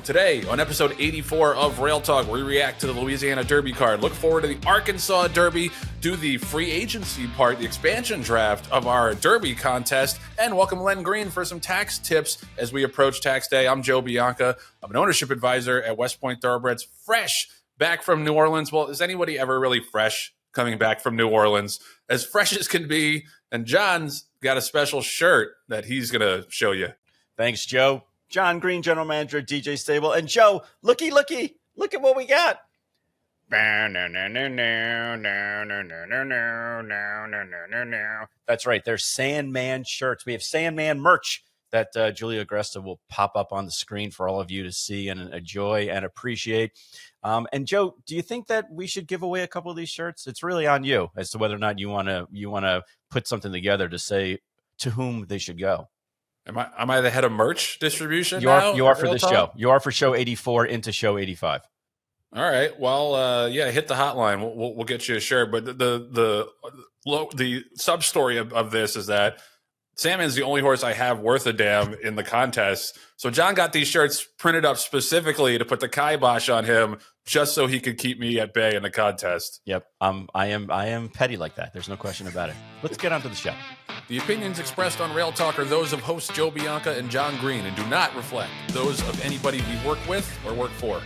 Today, on episode 84 of Rail Talk, we react to the Louisiana Derby card. Look forward to the Arkansas Derby, do the free agency part, the expansion draft of our Derby contest, and welcome Len Green for some tax tips as we approach tax day. I'm Joe Bianca. I'm an ownership advisor at West Point Thoroughbreds, fresh back from New Orleans. Well, is anybody ever really fresh coming back from New Orleans? As fresh as can be. And John's got a special shirt that he's going to show you. Thanks, Joe. Jon Green, general manager at DJ Stable. And Joe, look at what we got. That's right. They're Sandman shirts. We have Sandman merch that Julia Agresta will pop up on the screen for all of you to see and enjoy and appreciate. And Joe, do you think that we should give away a couple of these shirts? It's really on you as to whether or not you want to put something together to say to whom they should go. Am I the head of merch distribution? You are for this show. You are for show 84 into show 85. All right. Well, hit the hotline. We'll get you a shirt. But the sub story of this is that Sandman's the only horse I have worth a damn in the contest. So John got these shirts printed up specifically to put the kibosh on him, just so he could keep me at bay in the contest. Yep. I am petty like that. There's no question about it. Let's get on to the show. The opinions expressed on Rail Talk are those of hosts Joe Bianca and Jon Green and do not reflect those of anybody we work with or work for.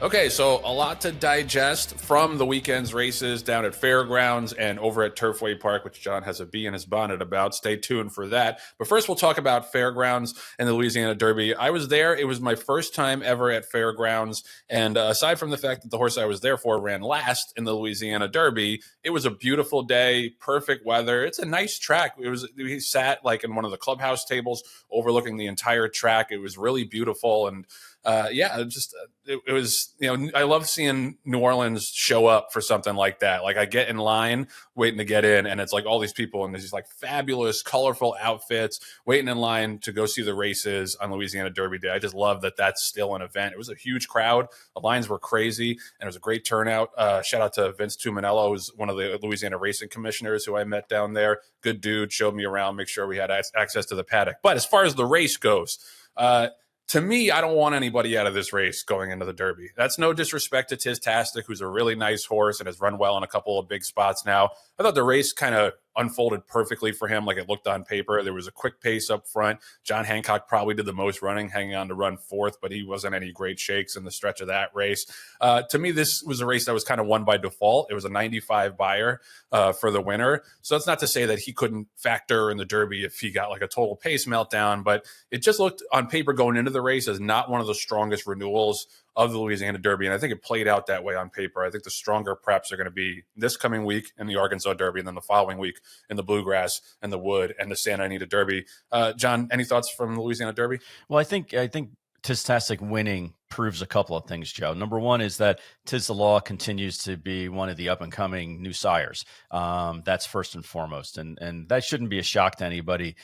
Okay, so a lot to digest from the weekend's races down at Fairgrounds and over at Turfway Park, which John has a bee in his bonnet about. Stay tuned for that. But first, we'll talk about Fairgrounds and the Louisiana Derby. I was there. It was my first time ever at Fairgrounds. And aside from the fact that the horse I was there for ran last in the Louisiana Derby, it was a beautiful day, perfect weather. It's a nice track. We sat like in one of the clubhouse tables overlooking the entire track. It was really beautiful. And it was, I love seeing New Orleans show up for something like that. Like I get in line waiting to get in and it's like all these people and there's these like fabulous, colorful outfits waiting in line to go see the races on Louisiana Derby Day. I just love that that's still an event. It was a huge crowd. The lines were crazy and it was a great turnout. Shout out to Vince Tuminello, who's one of the Louisiana racing commissioners who I met down there. Good dude, showed me around, make sure we had access to the paddock. But as far as the race goes, to me, I don't want anybody out of this race going into the Derby. That's no disrespect to Tastic, who's a really nice horse and has run well in a couple of big spots now. I thought the race kind of unfolded perfectly for him like it looked on paper. There was a quick pace up front. John Hancock probably did the most running, hanging on to run fourth, but he wasn't any great shakes in the stretch of that race. To me, this was a race that was kind of won by default. It was a 95 buyer for the winner. So that's not to say that he couldn't factor in the Derby if he got like a total pace meltdown, but it just looked on paper going into the race as not one of the strongest renewals of the Louisiana Derby, and I think it played out that way on paper. I think the stronger preps are going to be this coming week in the Arkansas Derby, and then the following week in the Bluegrass and the Wood and the Santa Anita Derby. John, any thoughts from the Louisiana Derby? Well, I think Tastic winning proves a couple of things, Joe. Number one is that Tiz the Law continues to be one of the up-and-coming new sires. That's first and foremost, and that shouldn't be a shock to anybody.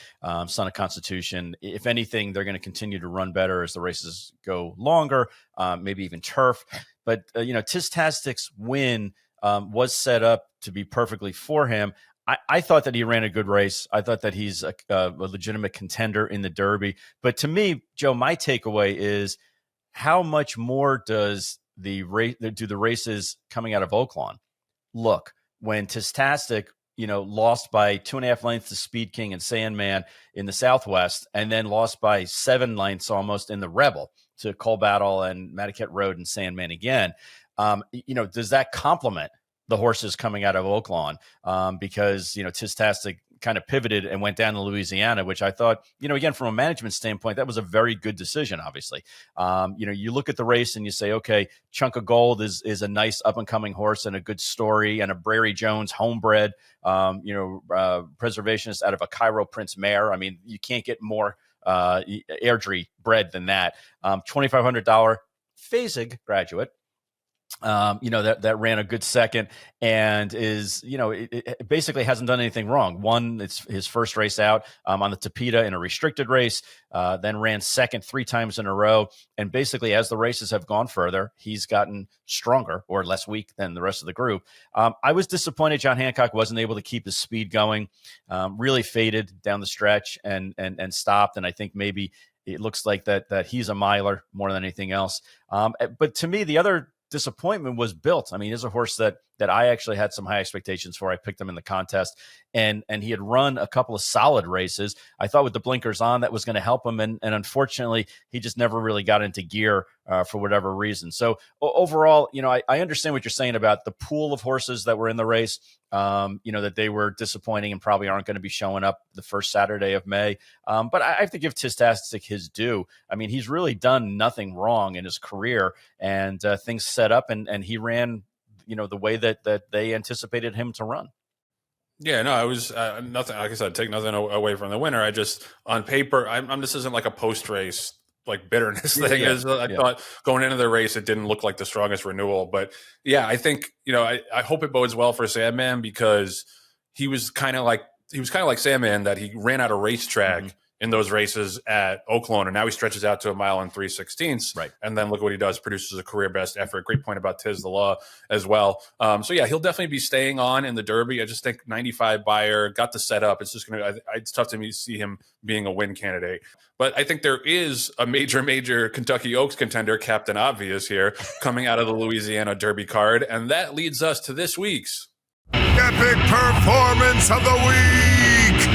Son of Constitution, if anything, they're going to continue to run better as the races go longer, maybe even turf. But, Tiz Tastic's win was set up to be perfectly for him. I thought that he ran a good race. I thought that he's a legitimate contender in the Derby. But to me, Joe, my takeaway is how much more do the races coming out of Oaklawn look when Tastic, lost by 2.5 lengths to Speed King and Sandman in the Southwest, and then lost by 7 lengths almost in the Rebel to Cole Battle and Madaket Road and Sandman again. Does that complement the horses coming out of Oaklawn? Because, Tastic kind of pivoted and went down to Louisiana, which I thought, again, from a management standpoint, that was a very good decision, obviously. You look at the race and you say, okay, Chunk of Gold is a nice up-and-coming horse and a good story, and a Brary Jones homebred, preservationist out of a Cairo Prince mare. I mean, you can't get more Airdrie bred than that. $2,500 Fasig graduate. That ran a good second and is, it basically hasn't done anything wrong. Won his first race out on the Tapeta in a restricted race, then ran second 3 times in a row. And basically, as the races have gone further, he's gotten stronger or less weak than the rest of the group. I was disappointed John Hancock wasn't able to keep his speed going, really faded down the stretch and stopped. And I think maybe it looks like that he's a miler more than anything else. But to me, the other disappointment was Built. I mean, he's a horse that I actually had some high expectations for. I picked him in the contest, and he had run a couple of solid races. I thought with the blinkers on that was going to help him, and unfortunately, he just never really got into gear for whatever reason. So overall, I understand what you're saying about the pool of horses that were in the race. That they were disappointing and probably aren't going to be showing up the first Saturday of May. But I have to give Tistastic his due. I mean, he's really done nothing wrong in his career, and things set up, and he ran, the way that they anticipated him to run. Yeah, no, I was nothing. Like I said, take nothing away from the winner. I just, on paper, this isn't like a post race like bitterness thing. I thought going into the race, it didn't look like the strongest renewal. But yeah, I think I hope it bodes well for Sandman, because he was kind of like Sandman, that he ran out of racetrack in those races at Oaklawn, and now he stretches out to a mile and 3/16. Right. And then look what he does, produces a career best effort. Great point about Tiz the Law as well. So yeah, he'll definitely be staying on in the Derby. I just think 95 buyer got the setup. It's just it's tough to me to see him being a win candidate. But I think there is a major Kentucky Oaks contender, Captain Obvious here, coming out of the Louisiana Derby card. And that leads us to this week's Epic Performance of the Week.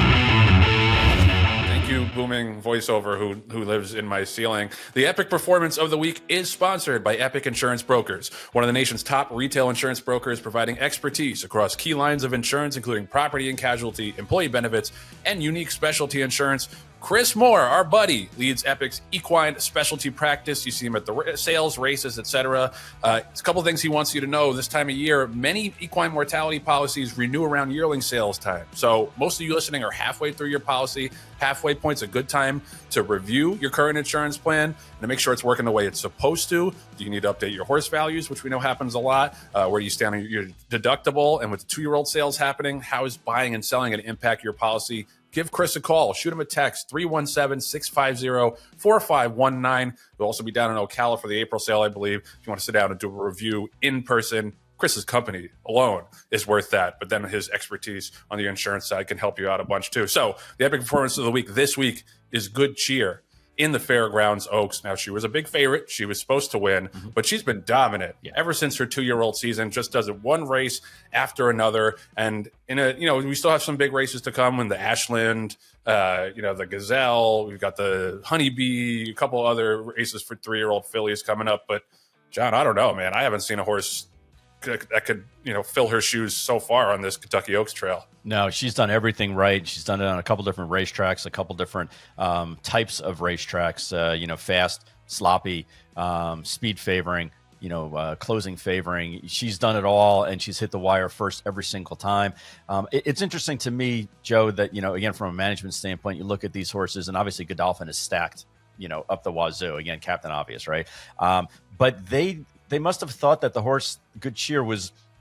You booming voiceover who lives in my ceiling. The Epic Performance of the Week is sponsored by Epic Insurance Brokers, one of the nation's top retail insurance brokers, providing expertise across key lines of insurance, including property and casualty, employee benefits, and unique specialty insurance. Chris Moore, our buddy, leads Epic's equine specialty practice. You see him at the sales, races, etc. It's a couple things he wants you to know. This time of year, many equine mortality policies renew around yearling sales time. So most of you listening are halfway through your policy. Halfway point's a good time to review your current insurance plan and to make sure it's working the way it's supposed to. Do you need to update your horse values, which we know happens a lot? Where do you stand on your deductible? And with the 2-year-old sales happening, how is buying and selling going to impact your policy? Give Chris a call. Shoot him a text, 317-650-4519. We'll also be down in Ocala for the April sale, I believe. If you want to sit down and do a review in person, Chris's company alone is worth that. But then his expertise on the insurance side can help you out a bunch too. So the Epic Performance of the Week this week is Good Cheer in the Fairgrounds Oaks. Now, she was a big favorite. She was supposed to win, but she's been dominant ever since her 2-year-old season. Just does it one race after another. And we still have some big races to come in the Ashland, the Gazelle. We've got the Honeybee, a couple other races for 3-year-old fillies coming up. But John, I don't know, man. I haven't seen a horse that could fill her shoes so far on this Kentucky Oaks trail. No, she's done everything right. She's done it on a couple different racetracks, a couple different types of racetracks, fast, sloppy, speed favoring, closing favoring. She's done it all, and she's hit the wire first every single time. It's interesting to me, Joe, that, again, from a management standpoint, you look at these horses, and obviously Godolphin is stacked, up the wazoo. Again, Captain Obvious, right? But they must have thought that the horse Good Cheer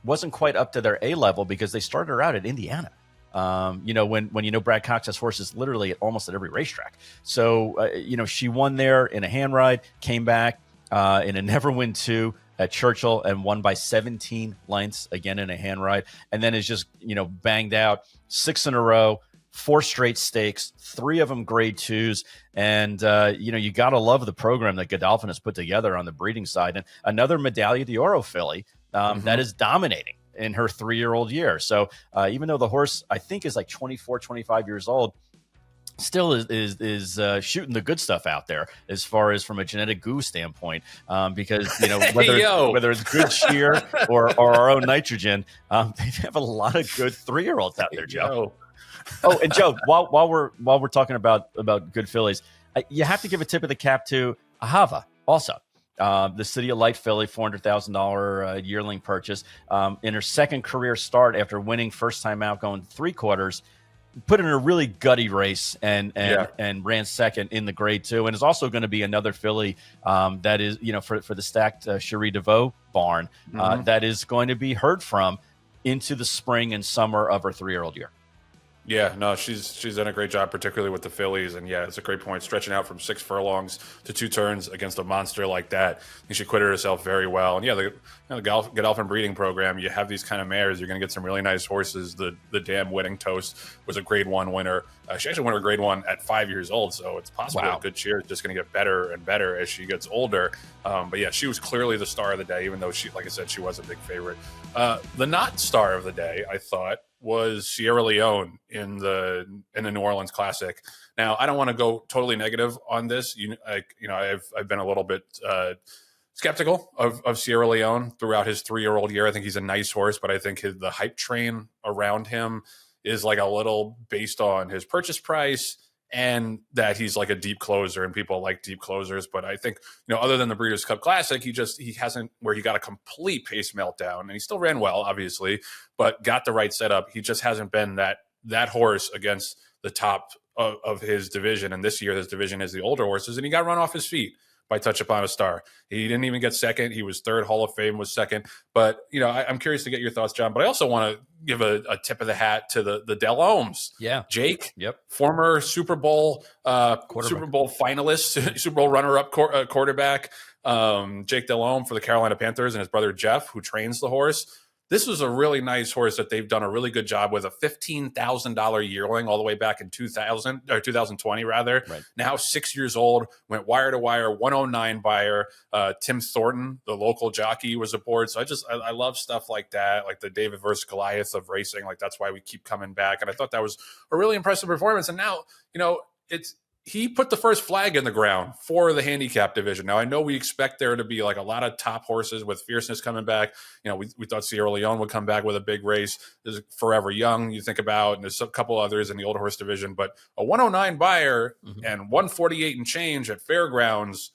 wasn't quite up to their A level, because they started her out at Indiana. When Brad Cox has horses literally almost at every racetrack. So, she won there in a hand ride, came back in a never win 2 at Churchill and won by 17 lengths again in a hand ride. And then is just, banged out 6 in a row, 4 straight stakes, 3 of them grade 2s. And, you got to love the program that Godolphin has put together on the breeding side. And another Medaglia d'Oro filly that is dominating in her 3-year-old year. So even though the horse, I think, is like 24, 25 years old, still is shooting the good stuff out there as far as from a genetic goo standpoint, because whether it's Good Cheer or our own Nitrogen, they have a lot of good 3-year-olds out there, Joe. Oh, and Joe, while we're talking about good fillies, you have to give a tip of the cap to Ahava also. The City of Light filly, $400,000 yearling purchase. In her second career start after winning first time out, going 3/4, put in a really gutty race and ran second in the grade 2, and is also going to be another filly that is, for the stacked Cherie DeVoe barn that is going to be heard from into the spring and summer of her 3-year-old year. Yeah, no, she's done a great job, particularly with the fillies. And yeah, it's a great point. Stretching out from 6 furlongs to 2 turns against a monster like that. I think she acquitted herself very well. And yeah, the Godolphin breeding program, you have these kind of mares, you're going to get some really nice horses. The Dam Wedding Toast was a Grade 1 winner. She actually won her Grade 1 at 5 years old, so it's possible that Good Cheer is just going to get better and better as she gets older. But yeah, she was clearly the star of the day, even though she, like I said, she was a big favorite. The not star of the day, I thought, was Sierra Leone in the New Orleans Classic. Now, I don't want to go totally negative on this. I've been a little bit skeptical of Sierra Leone throughout his 3-year-old year. I think he's a nice horse, but I think the hype train around him is like a little based on his purchase price and that he's like a deep closer and people like deep closers. But I think, other than the Breeders' Cup Classic, he hasn't where he got a complete pace meltdown, and he still ran well, obviously, but got the right setup. He just hasn't been that horse against the top of his division. And this year, his division is the older horses, and he got run off his feet by Touch Upon a Star. He didn't even get second. He was third. Hall of Fame was second. But, I'm curious to get your thoughts, John. But I also want to give a tip of the hat to the Delhomes. Yeah. Jake, yep, former Super Bowl finalist, Super Bowl runner-up quarterback. Jake Delhomme for the Carolina Panthers, and his brother Jeff, who trains the horse. This was a really nice horse that they've done a really good job with, a $15,000 yearling all the way back in 2020 rather. Right. Now 6 years old, went wire to wire, 109 buyer. Tim Thornton, the local jockey, was aboard. So I love stuff like that, like the David versus Goliath of racing. Like that's why we keep coming back. And I thought that was a really impressive performance. And now, he put the first flag in the ground for the handicap division. Now, I know we expect there to be like a lot of top horses with fierceness coming back. We thought Sierra Leone would come back with a big race. There's Forever Young, you think about, and there's a couple others in the older horse division. But a 109 buyer and 148 and change at Fairgrounds,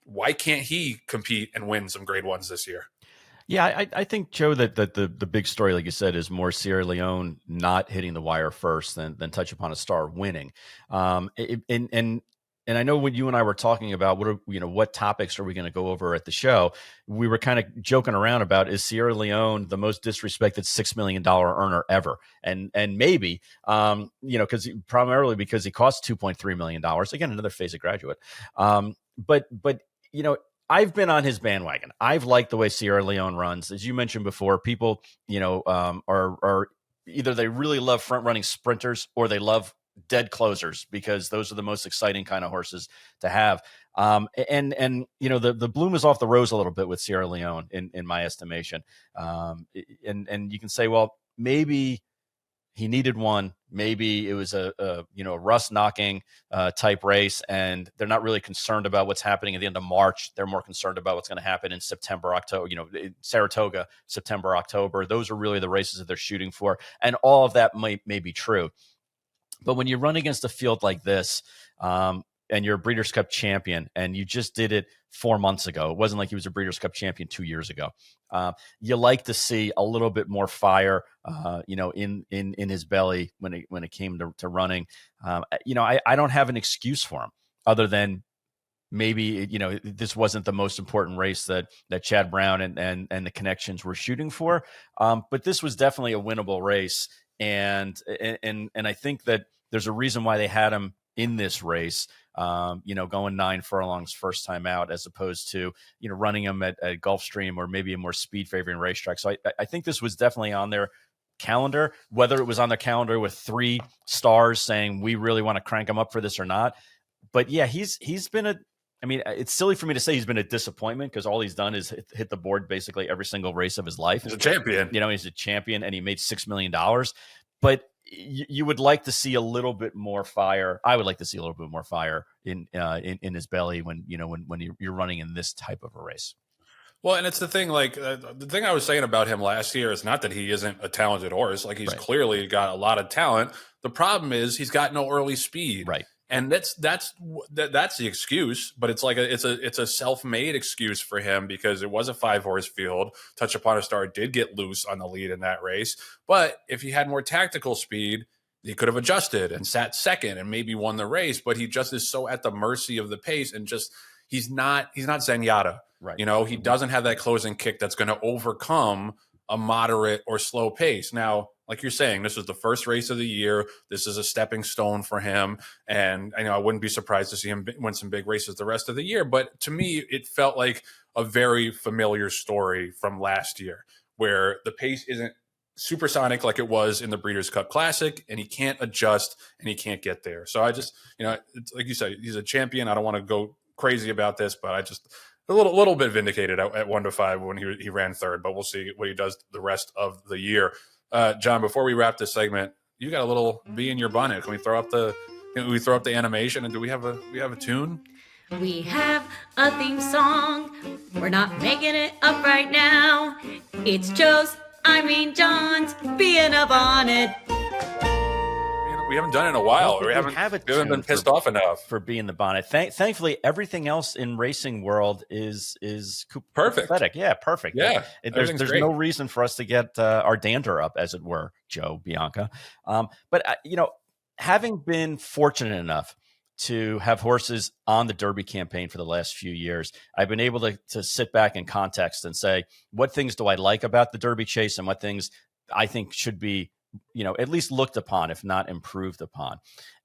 why can't he compete and win some Grade 1s this year? Yeah, I think, Joe, that the big story, like you said, is more Sierra Leone not hitting the wire first than Touch Upon a Star winning. And I know when you and I were talking about what topics are we going to go over at the show, we were kind of joking around about, is Sierra Leone the most disrespected $6 million earner ever? And maybe, primarily because he cost $2.3 million. Again, another Fasig graduate. But I've been on his bandwagon. I've liked the way Sierra Leone runs. As you mentioned before, people, are either they really love front running sprinters or they love dead closers, because those are the most exciting kind of horses to have. The bloom is off the rose a little bit with Sierra Leone in my estimation. And you can say, well, maybe he needed one. Maybe it was a rust knocking type race, and they're not really concerned about what's happening at the end of March. They're more concerned about what's going to happen in September, October. Saratoga, September, October. Those are really the races that they're shooting for, and all of that may be true. But when you run against a field like this, and you're a Breeders' Cup champion, and you just did it 4 months ago. It wasn't like he was a Breeders' Cup champion 2 years ago. You like to see a little bit more fire, in his belly when it came to running. I don't have an excuse for him other than maybe, this wasn't the most important race that Chad Brown and the connections were shooting for. But this was definitely a winnable race. And I think that there's a reason why they had him in this race, going 9 furlongs first time out, as opposed to, running him at Gulfstream or maybe a more speed favoring racetrack. So I think this was definitely on their calendar, whether it was on their calendar with 3 stars saying, we really want to crank him up for this or not. But yeah, he's been it's silly for me to say he's been a disappointment, because all he's done is hit the board basically every single race of his life. He's a champion. He's a champion, and he made $6 million. But you would like to see a little bit more fire. I would like to see a little bit more fire in his belly when you're running in this type of a race. Well, and it's the thing, the thing I was saying about him last year is not that he isn't a talented horse. Like, he's clearly got a lot of talent. The problem is he's got no early speed. Right. And that's the excuse, but it's like it's a self-made excuse for him, because it was a 5-horse field. Touch Upon a Star did get loose on the lead in that race, but if he had more tactical speed, he could have adjusted and sat second and maybe won the race. But he just is so at the mercy of the pace, and just he's not Zenyatta. Right. He doesn't have that closing kick that's going to overcome a moderate or slow pace. Now, like you're saying, this is the first race of the year. This is a stepping stone for him. And I know I wouldn't be surprised to see him win some big races the rest of the year. But to me, it felt like a very familiar story from last year where the pace isn't supersonic like it was in the Breeders' Cup Classic, and he can't adjust and he can't get there. So I just, it's like you said, he's a champion. I don't want to go crazy about this, but I just a little bit vindicated at 1-5 when he ran third, but we'll see what he does the rest of the year. John, before we wrap this segment, you got a little bee in your bonnet. Can we throw up the animation, and do we have a tune? We have a theme song. We're not making it up right now. It's Jon's bee in a bonnet. We haven't done it in a while. We haven't been pissed off enough for being the bonnet. Thankfully, everything else in racing world is perfect. Pathetic. Yeah, perfect. Yeah, there's no reason for us to get our dander up, as it were, Joe, Bianca. But having been fortunate enough to have horses on the Derby campaign for the last few years, I've been able to sit back in context and say, what things do I like about the Derby chase and what things I think should be, at least looked upon, if not improved upon.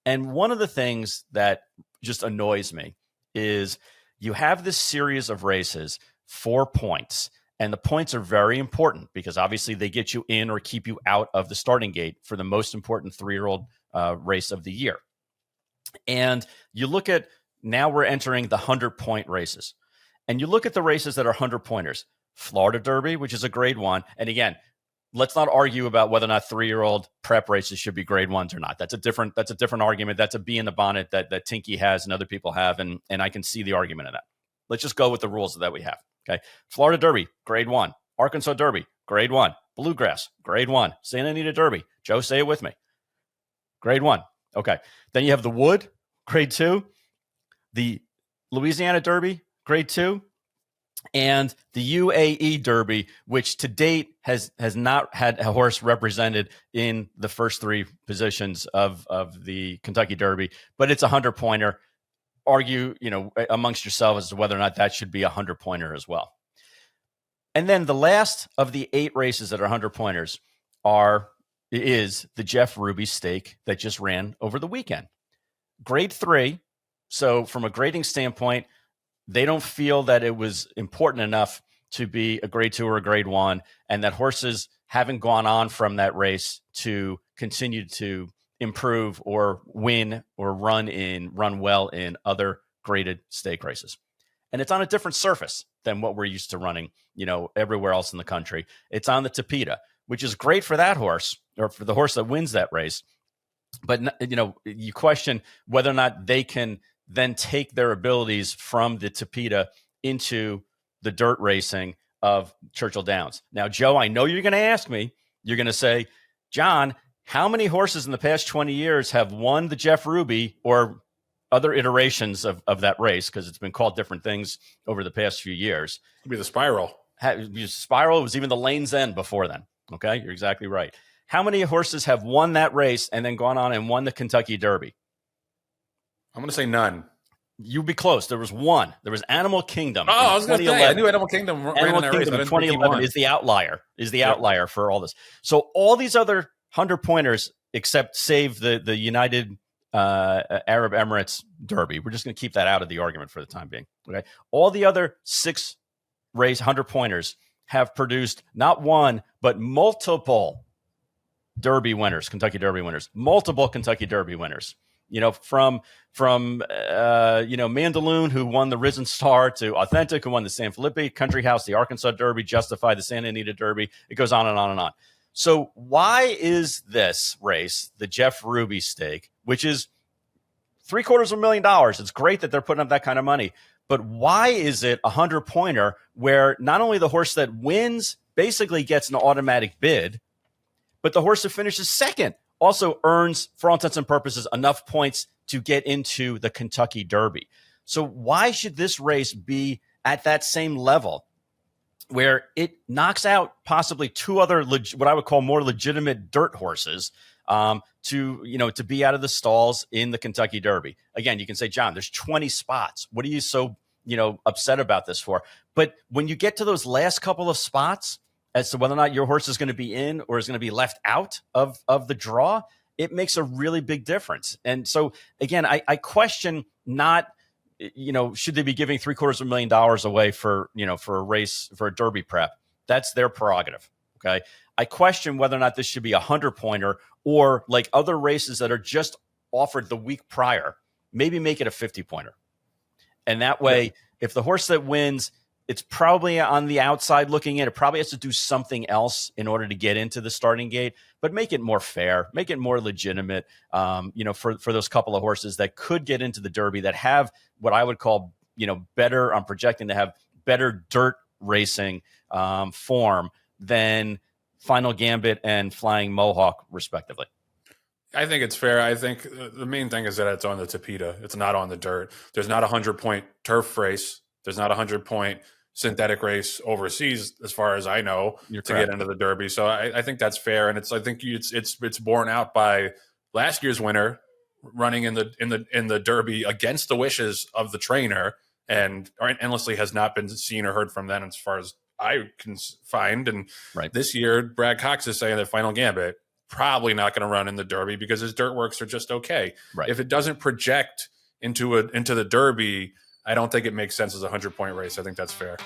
And one of the things that just annoys me is you have this series of races, 4 points, and the points are very important because obviously they get you in or keep you out of the starting gate for the most important 3-year-old race of the year. And you look at, now we're entering the 100-point races. And you look at the races that are 100-pointers. Florida Derby, which is a grade 1. And again, let's not argue about whether or not 3-year-old prep races should be grade 1s or not. That's a different argument. That's a bee in the bonnet that Tinky has and other people have. And I can see the argument in that. Let's just go with the rules that we have. Okay. Florida Derby, grade 1. Arkansas Derby, grade 1. Bluegrass, grade 1. Santa Anita Derby. Joe, say it with me. Grade 1. Okay. Then you have the Wood, grade 2. The Louisiana Derby, grade 2. And the UAE Derby, which to date has not had a horse represented in the first 3 positions of the Kentucky Derby, but it's a 100-pointer. Argue, amongst yourselves as to whether or not that should be a 100-pointer as well. And then the last of the 8 races that are 100-pointers is the Jeff Ruby Stake that just ran over the weekend. Grade 3. So from a grading standpoint, they don't feel that it was important enough to be a grade 2 or a grade 1, and that horses haven't gone on from that race to continue to improve or win or run well in other graded stake races. And it's on a different surface than what we're used to running, everywhere else in the country. It's on the Tapeta, which is great for that horse or for the horse that wins that race. But, you question whether or not they can then take their abilities from the Tapeta into the dirt racing of Churchill Downs. Now, Joe, I know you're going to ask me, you're going to say, John, how many horses in the past 20 years have won the Jeff Ruby or other iterations of that race? Because it's been called different things over the past few years. It'd be the Spiral. Spiral, it was even the Lane's End before then. Okay, you're exactly right. How many horses have won that race and then gone on and won the Kentucky Derby? I'm going to say none. You'd be close. There was one. There was Animal Kingdom. Oh, I was going to say, I knew Animal Kingdom ran in that race. In 2011 is the outlier for all this. So all these other 100-pointers, except save the United Arab Emirates Derby. We're just going to keep that out of the argument for the time being. Okay. All the other 6 race 100-pointers have produced not one, but multiple Derby winners, Kentucky Derby winners, multiple Kentucky Derby winners. From Mandaloon, who won the Risen Star, to Authentic, who won the San Felipe Country House, the Arkansas Derby, Justify, the Santa Anita Derby. It goes on and on and on. So why is this race, the Jeff Ruby Stake, which is $750,000? It's great that they're putting up that kind of money. But why is it a 100-pointer where not only the horse that wins basically gets an automatic bid, but the horse that finishes second also earns, for all intents and purposes, enough points to get into the Kentucky Derby? So why should this race be at that same level where it knocks out possibly 2 other what I would call more legitimate dirt horses to be out of the stalls in the Kentucky Derby? Again, you can say, John, there's 20 spots. What are you so upset about this for? But when you get to those last couple of spots, as to whether or not your horse is going to be in or is going to be left out of the draw, it makes a really big difference. And so, again, I question not, should they be giving $750,000 away for a race, for a Derby prep? That's their prerogative. Okay. I question whether or not this should be a 100-pointer or like other races that are just offered the week prior, maybe make it a 50-pointer. And that way, if the horse that wins, it's probably on the outside looking in. It probably has to do something else in order to get into the starting gate, but make it more fair, make it more legitimate, for those couple of horses that could get into the Derby that have what I would call, better, I'm projecting to have better dirt racing form than Final Gambit and Flying Mohawk, respectively. I think it's fair. I think the main thing is that it's on the Tapeta. It's not on the dirt. There's not a 100-point turf race. There's not a 100-point synthetic race overseas, as far as I know, get into the Derby. So I think that's fair, and I think it's borne out by last year's winner running in the Derby against the wishes of the trainer, and endlessly has not been seen or heard from then, as far as I can find. And this year, Brad Cox is saying that Final Gambit probably not going to run in the Derby because his dirt works are just okay. Right. If it doesn't project into the Derby, I don't think it makes sense as a 100-point race. I think that's fair.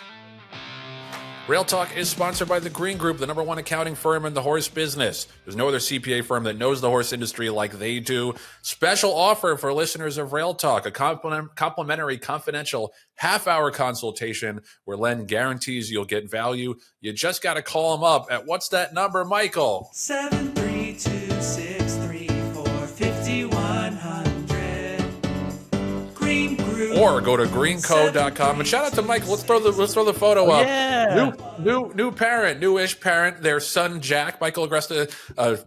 Rail Talk is sponsored by the Green Group, the #1 accounting firm in the horse business. There's no other CPA firm that knows the horse industry like they do. Special offer for listeners of Rail Talk, a complimentary confidential half-hour consultation where Len guarantees you'll get value. You just got to call him up at, what's that number, Michael? 732-634-5100. Green Group. Or go to greenco.com. And shout out to Michael. Let's throw the photo up. Yeah. New parent, newish parent, their son Jack, Michael Agresta,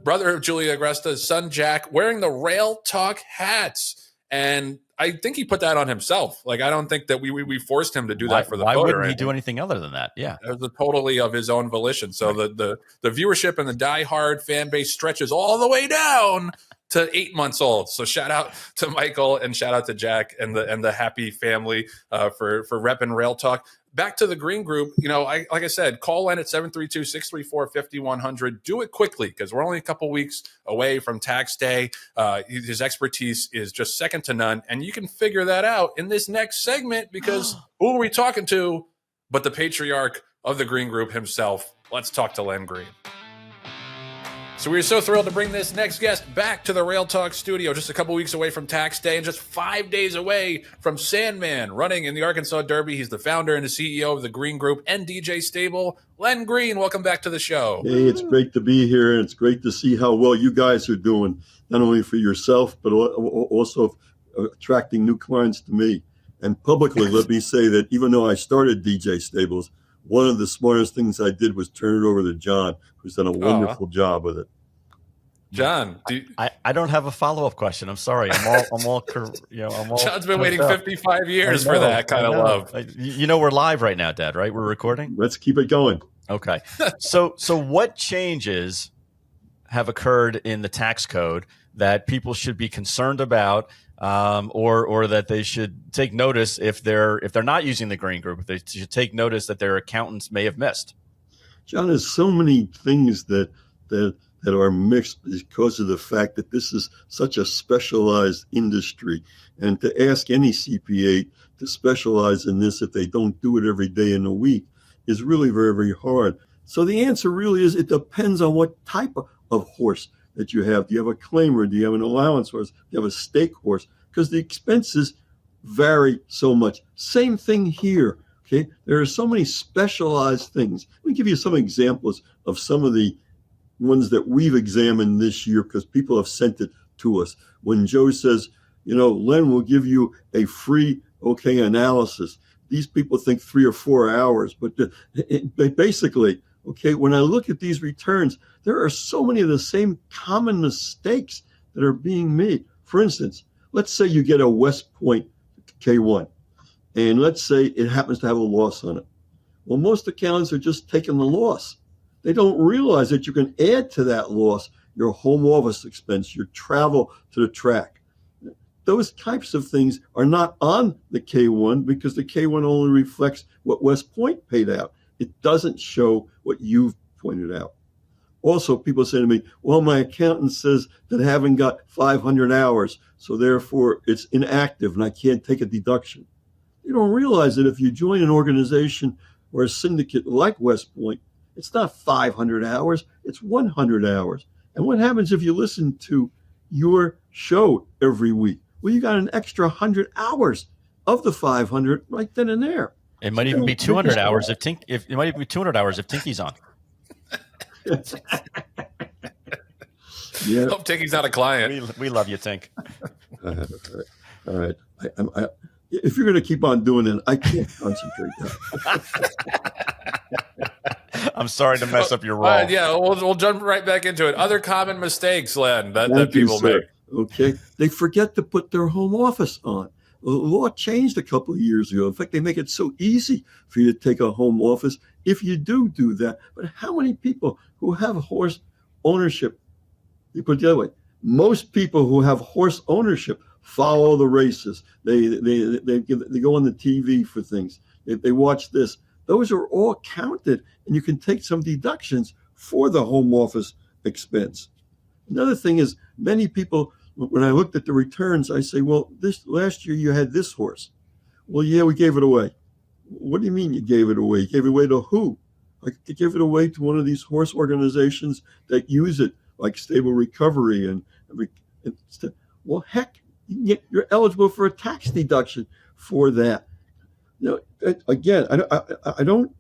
brother of Julia Agresta's son Jack, wearing the Rail Talk hats. And I think he put that on himself. Like, I don't think that we forced him to do that for the photo. Why wouldn't he do anything other than that? Yeah. It was totally of his own volition. So the viewership and the diehard fan base stretches all the way down to 8 months old. So shout out to Michael and shout out to Jack and the happy family for repping Rail Talk. Back to the Green Group, like I said, call in at 732-634-5100. Do it quickly because we're only a couple weeks away from tax day. His expertise is just second to none. And you can figure that out in this next segment because who are we talking to but the patriarch of the Green Group himself? Let's talk to Len Green. So we're so thrilled to bring this next guest back to the Rail Talk studio, just a couple weeks away from tax day and just 5 days away from Sandman running in the Arkansas Derby. He's the founder and the CEO of the Green Group and DJ Stable. Len Green, welcome back to the show. Hey, it's great to be here, and it's great to see how well you guys are doing, not only for yourself, but also attracting new clients to me. And publicly, let me say that even though I started DJ Stables, one of the smartest things I did was turn it over to John, who's done a wonderful job with it. John, I don't have a follow-up question. I'm sorry. I'm all John's been waiting 55 years for that kind of love. We're live right now, Dad, right? We're recording? Let's keep it going. Okay. So what changes have occurred in the tax code that people should be concerned about, or that they should take notice if they're not using the Green Group, if they should take notice that their accountants may have missed? John, there's so many things that are mixed because of the fact that this is such a specialized industry. And to ask any CPA to specialize in this if they don't do it every day in the week is really very, very hard. So the answer really is it depends on what type of horse that you have. Do you have a claimer? Do you have an allowance horse? Do you have a stake horse? Because the expenses vary so much. Same thing here. Okay, there are so many specialized things. Let me give you some examples of some of the ones that we've examined this year because people have sent it to us. When Joe says, Len will give you a free analysis, these people think 3 or 4 hours, but basically, when I look at these returns, there are so many of the same common mistakes that are being made. For instance, let's say you get a West Point K1, and let's say it happens to have a loss on it. Well, most accountants are just taking the loss. They don't realize that you can add to that loss your home office expense, your travel to the track. Those types of things are not on the K1 because the K1 only reflects what West Point paid out. It doesn't show what you've pointed out. Also, people say to me, well, my accountant says that I haven't got 500 hours, so therefore it's inactive and I can't take a deduction. You don't realize that if you join an organization or a syndicate like West Point, it's not 500 hours, it's 100 hours. And what happens if you listen to your show every week? Well, you got an extra 100 hours of the 500 right then and there. It might even be 200 hours if it might even be 200 hours if Tinky's on. Yeah. Hope Tinky's not a client. We love you, Tink. All right. If you're going to keep on doing it, I can't concentrate now. I'm sorry to mess up your role. Yeah, we'll jump right back into it. Other common mistakes, Len, that people make. Okay. They forget to put their home office on. The law changed a couple of years ago. In fact, they make it so easy for you to take a home office if you do that. But how many people who have horse ownership, you put it the other way, most people who have horse ownership follow the races. They go on the TV for things. They watch this. Those are all counted, and you can take some deductions for the home office expense. Another thing is many people, when I looked at the returns, I say, well, this last year you had this horse. Well, yeah, we gave it away. What do you mean you gave it away? You gave it away to who? I give it away to one of these horse organizations that use it, like Stable Recovery and well, heck, you're eligible for a tax deduction for that. You know, again, I don't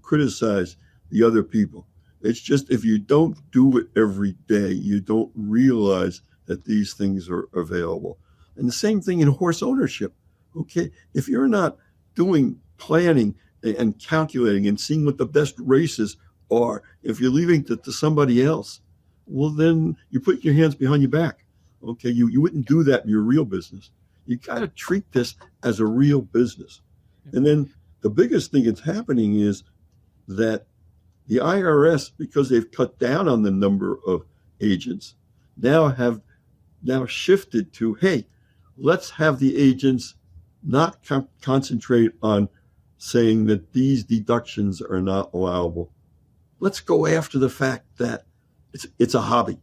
criticize the other people. It's just if you don't do it every day, you don't realize that these things are available. And the same thing in horse ownership. Okay, if you're not doing planning and calculating and seeing what the best races are, if you're leaving it to somebody else, well, then you put your hands behind your back. Okay, you wouldn't do that in your real business. You got to treat this as a real business. And then the biggest thing that's happening is that the IRS, because they've cut down on the number of agents, have shifted to, hey, let's have the agents not concentrate on saying that these deductions are not allowable. Let's go after the fact that it's a hobby.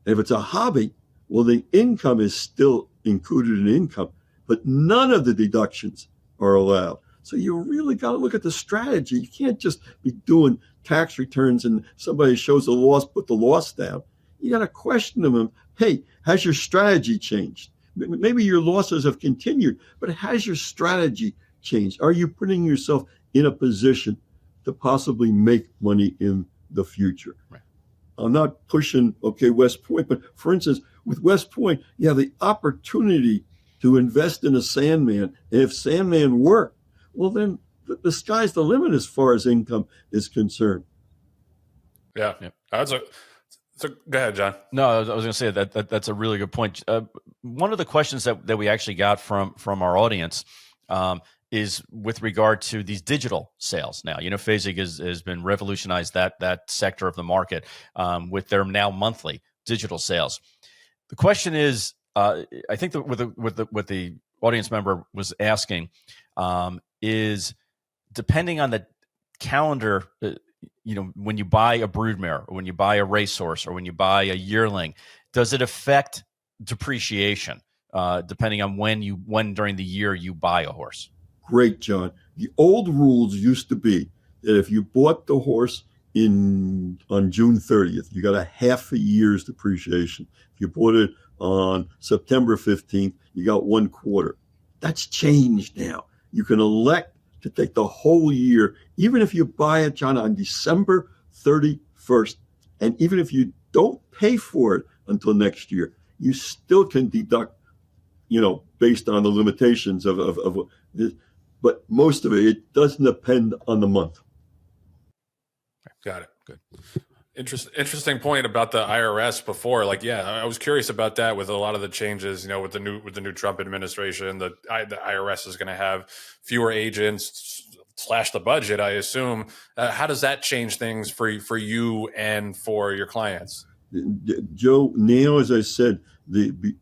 And if it's a hobby, well, the income is still included in income, but none of the deductions are allowed. So you really got to look at the strategy. You can't just be doing tax returns and somebody shows the loss, put the loss down. You got to question them. Hey, has your strategy changed? Maybe your losses have continued, but has your strategy changed? Are you putting yourself in a position to possibly make money in the future? Right. I'm not pushing, West Point, but for instance, with West Point, you have the opportunity to invest in a Sandman. And if Sandman worked, well, then the sky's the limit as far as income is concerned. Yeah. So go ahead, John. No, I was going to say that's a really good point. One of the questions that we actually got from our audience is with regard to these digital sales. Now, Fasig has been revolutionized that sector of the market with their now monthly digital sales. The question is, I think that what the audience member was asking is, depending on the calendar, when you buy a broodmare or when you buy a racehorse or when you buy a yearling, does it affect depreciation depending on when during the year you buy a horse? Great, John. The old rules used to be that if you bought the horse on June 30th, you got a half a year's depreciation. If you bought it on September 15th, you got 1 quarter. That's changed now. You can elect to take the whole year, even if you buy it, John, on December 31st. And even if you don't pay for it until next year, you still can deduct, based on the limitations of this. But most of it doesn't depend on the month. Got it. Good. Interesting point about the IRS before. I was curious about that with a lot of the changes, with the new Trump administration. The IRS is going to have fewer agents, slash the budget, I assume. How does that change things for you and for your clients? Joe, now, as I said,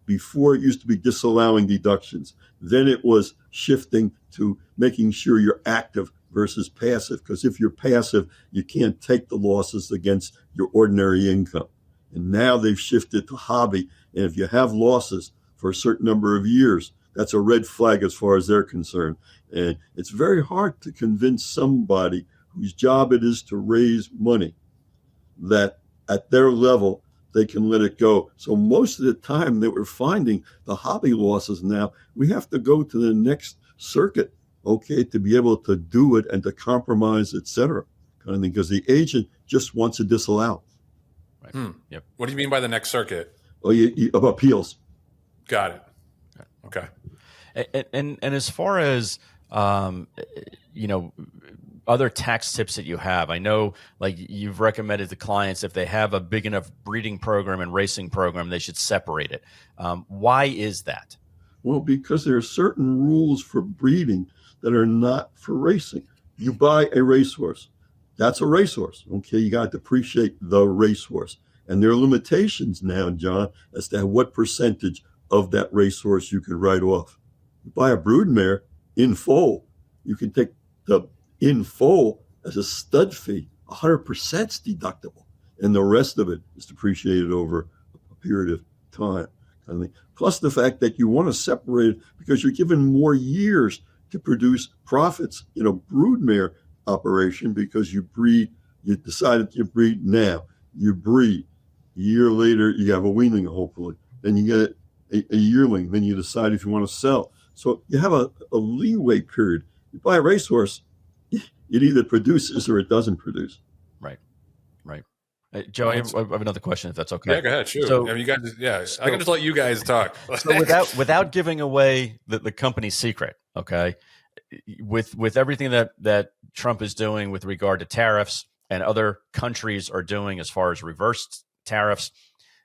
before it used to be disallowing deductions. Then it was shifting to making sure you're active versus passive. Because if you're passive, you can't take the losses against your ordinary income. And now they've shifted to hobby. And if you have losses for a certain number of years, that's a red flag as far as they're concerned. And it's very hard to convince somebody whose job it is to raise money that at their level, they can let it go. So most of the time that we're finding the hobby losses now, we have to go to the next circuit, okay, to be able to do it and to compromise, et cetera, kind of thing, because the agent just wants to disallow. Right. Yep. What do you mean by the next circuit? Oh, of appeals. Got it. Okay. And as far as other tax tips that you have, I know like you've recommended to clients if they have a big enough breeding program and racing program, they should separate it. Why is that? Well, because there are certain rules for breeding that are not for racing. You buy a racehorse. That's a racehorse. Okay, you got to depreciate the racehorse. And there are limitations now, John, as to what percentage of that racehorse you can write off. You buy a broodmare in foal, you can take the in foal as a stud fee, 100% deductible. And the rest of it is depreciated over a period of time. Plus the fact that you want to separate it because you're given more years to produce profits in a broodmare operation because you decided to breed now. You breed. A year later, you have a weanling, hopefully. Then you get a yearling. Then you decide if you want to sell. So you have a leeway period. You buy a racehorse, it either produces or it doesn't produce. Right. Joe, I have another question, if that's okay. Yeah, go ahead. Shoot. So, I can just let you guys talk. So without giving away the company secret, okay, with everything that Trump is doing with regard to tariffs and other countries are doing as far as reverse tariffs,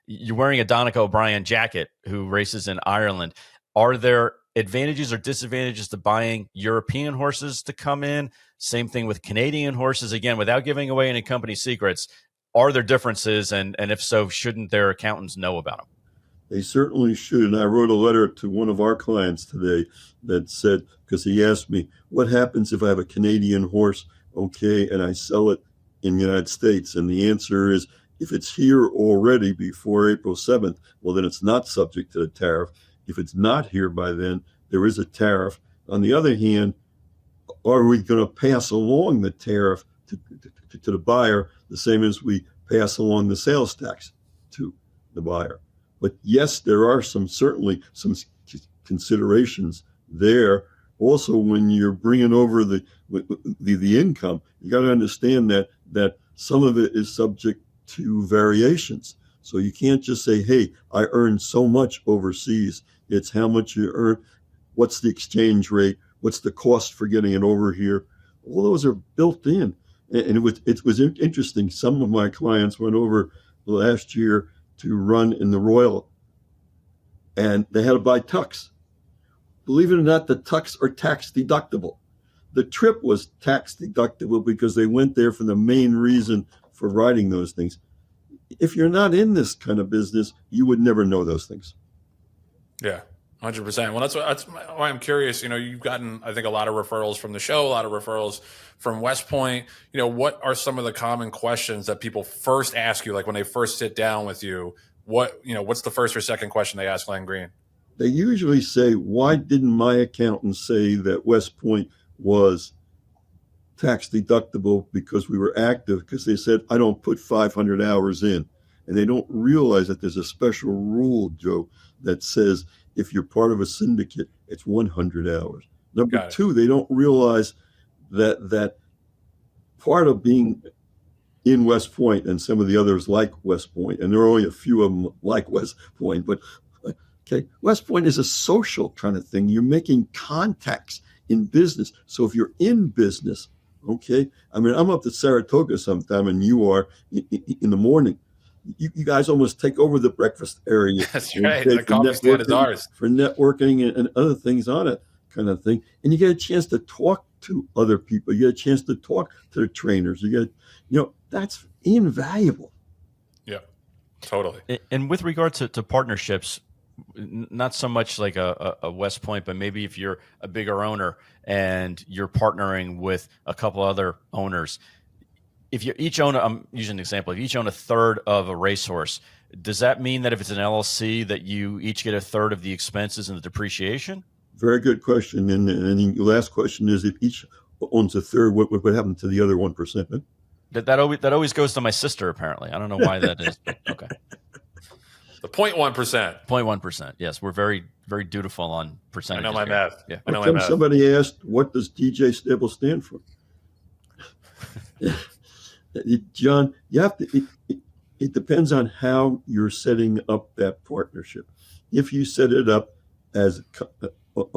you're wearing a Donica O'Brien jacket who races in Ireland. Are there advantages or disadvantages to buying European horses to come in? Same thing with Canadian horses. Again, without giving away any company secrets, are there differences? And if so, shouldn't their accountants know about them? They certainly should. And I wrote a letter to one of our clients today that said, because he asked me, what happens if I have a Canadian horse, okay, and I sell it in the United States? And the answer is, if it's here already before April 7th, well, then it's not subject to the tariff. If it's not here by then, there is a tariff. On the other hand, are we going to pass along the tariff to the buyer the same as we pass along the sales tax to the buyer? But yes, there are certainly some considerations there. Also, when you're bringing over the income, you got to understand that some of it is subject to variations. So you can't just say, hey, I earned so much overseas. It's how much you earn, what's the exchange rate, what's the cost for getting it over here. All those are built in. And it was interesting. Some of my clients went over last year to run in the Royal, and they had to buy tucks. Believe it or not, the tucks are tax deductible. The trip was tax deductible because they went there for the main reason for riding those things. If you're not in this kind of business, you would never know those things. Yeah, 100%. Well, that's why I'm curious. You've gotten, I think, a lot of referrals from the show, a lot of referrals from West Point. What are some of the common questions that people first ask you, like when they first sit down with you? What's the first or second question they ask Len Green? They usually say, why didn't my accountant say that West Point was tax deductible because we were active? Because they said, I don't put 500 hours in. And they don't realize that there's a special rule, Joe, that says if you're part of a syndicate, it's 100 hours. Number two, they don't realize that part of being in West Point and some of the others like West Point, and there are only a few of them like West Point, but okay, West Point is a social kind of thing. You're making contacts in business. So if you're in business, okay, I mean, I'm up to Saratoga sometime and you are in the morning. You guys almost take over the breakfast area. That's right. The coffee stand is ours. For networking and other things on it, kind of thing. And you get a chance to talk to other people. You get a chance to talk to the trainers. That's invaluable. Yeah, totally. And with regard to partnerships, not so much like a West Point, but maybe if you're a bigger owner and you're partnering with a couple other owners, if you each own, I'm using an example, if you each own a third of a racehorse, does that mean that if it's an LLC that you each get a third of the expenses and the depreciation? Very good question. And the last question is, if each owns a third, what happened to the other 1%? That always goes to my sister, apparently. I don't know why that is, but okay. The 0.1%. 0.1%. Yes, we're very, very dutiful on percentages. I know my math. Yeah. I know my math. Somebody asked, what does DJ Stable stand for? John, you have to. It depends on how you're setting up that partnership. If you set it up as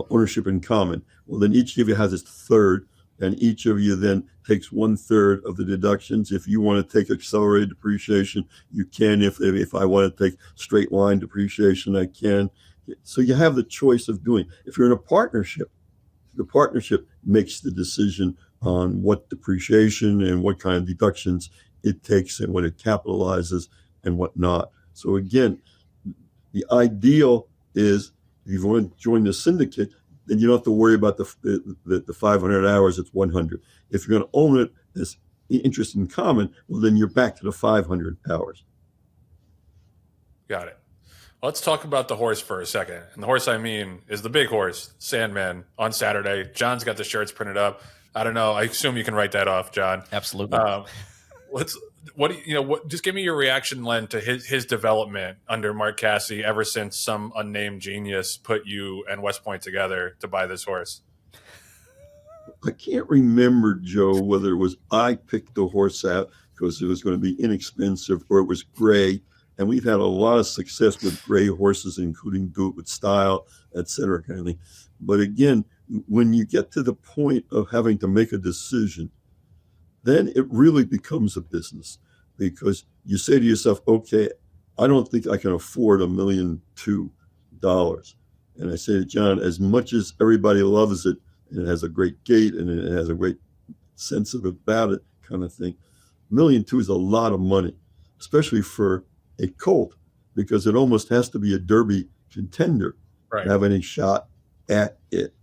ownership in common, well, then each of you has its third, and each of you then takes 1/3 of the deductions. If you want to take accelerated depreciation, you can. If I want to take straight line depreciation, I can. So you have the choice of doing. If you're in a partnership, the partnership makes the decision on what depreciation and what kind of deductions it takes and what it capitalizes and what not. So again, the ideal is if you want to join the syndicate, then you don't have to worry about the 500 hours. It's 100. If you're going to own it as interest in common, well, then you're back to the 500 hours. Got it. Let's talk about the horse for a second. And the horse I mean is the big horse, Sandman, on Saturday. John's got the shirts printed up. I don't know. I assume you can write that off, John. Absolutely. Just give me your reaction, Len, to his development under Mark Casse ever since some unnamed genius put you and West Point together to buy this horse. I can't remember, Joe, whether it was I picked the horse out because it was going to be inexpensive or it was gray. And we've had a lot of success with gray horses, including Do It With Style, et cetera, kind of thing. But again, when you get to the point of having to make a decision, then it really becomes a business, because you say to yourself, okay, I don't think I can afford $1.2 million. And I say to John, as much as everybody loves it, and it has a great gait and it has a great sense of about it kind of thing, $1.2 million is a lot of money, especially for a colt, because it almost has to be a Derby contender to have any shot at it.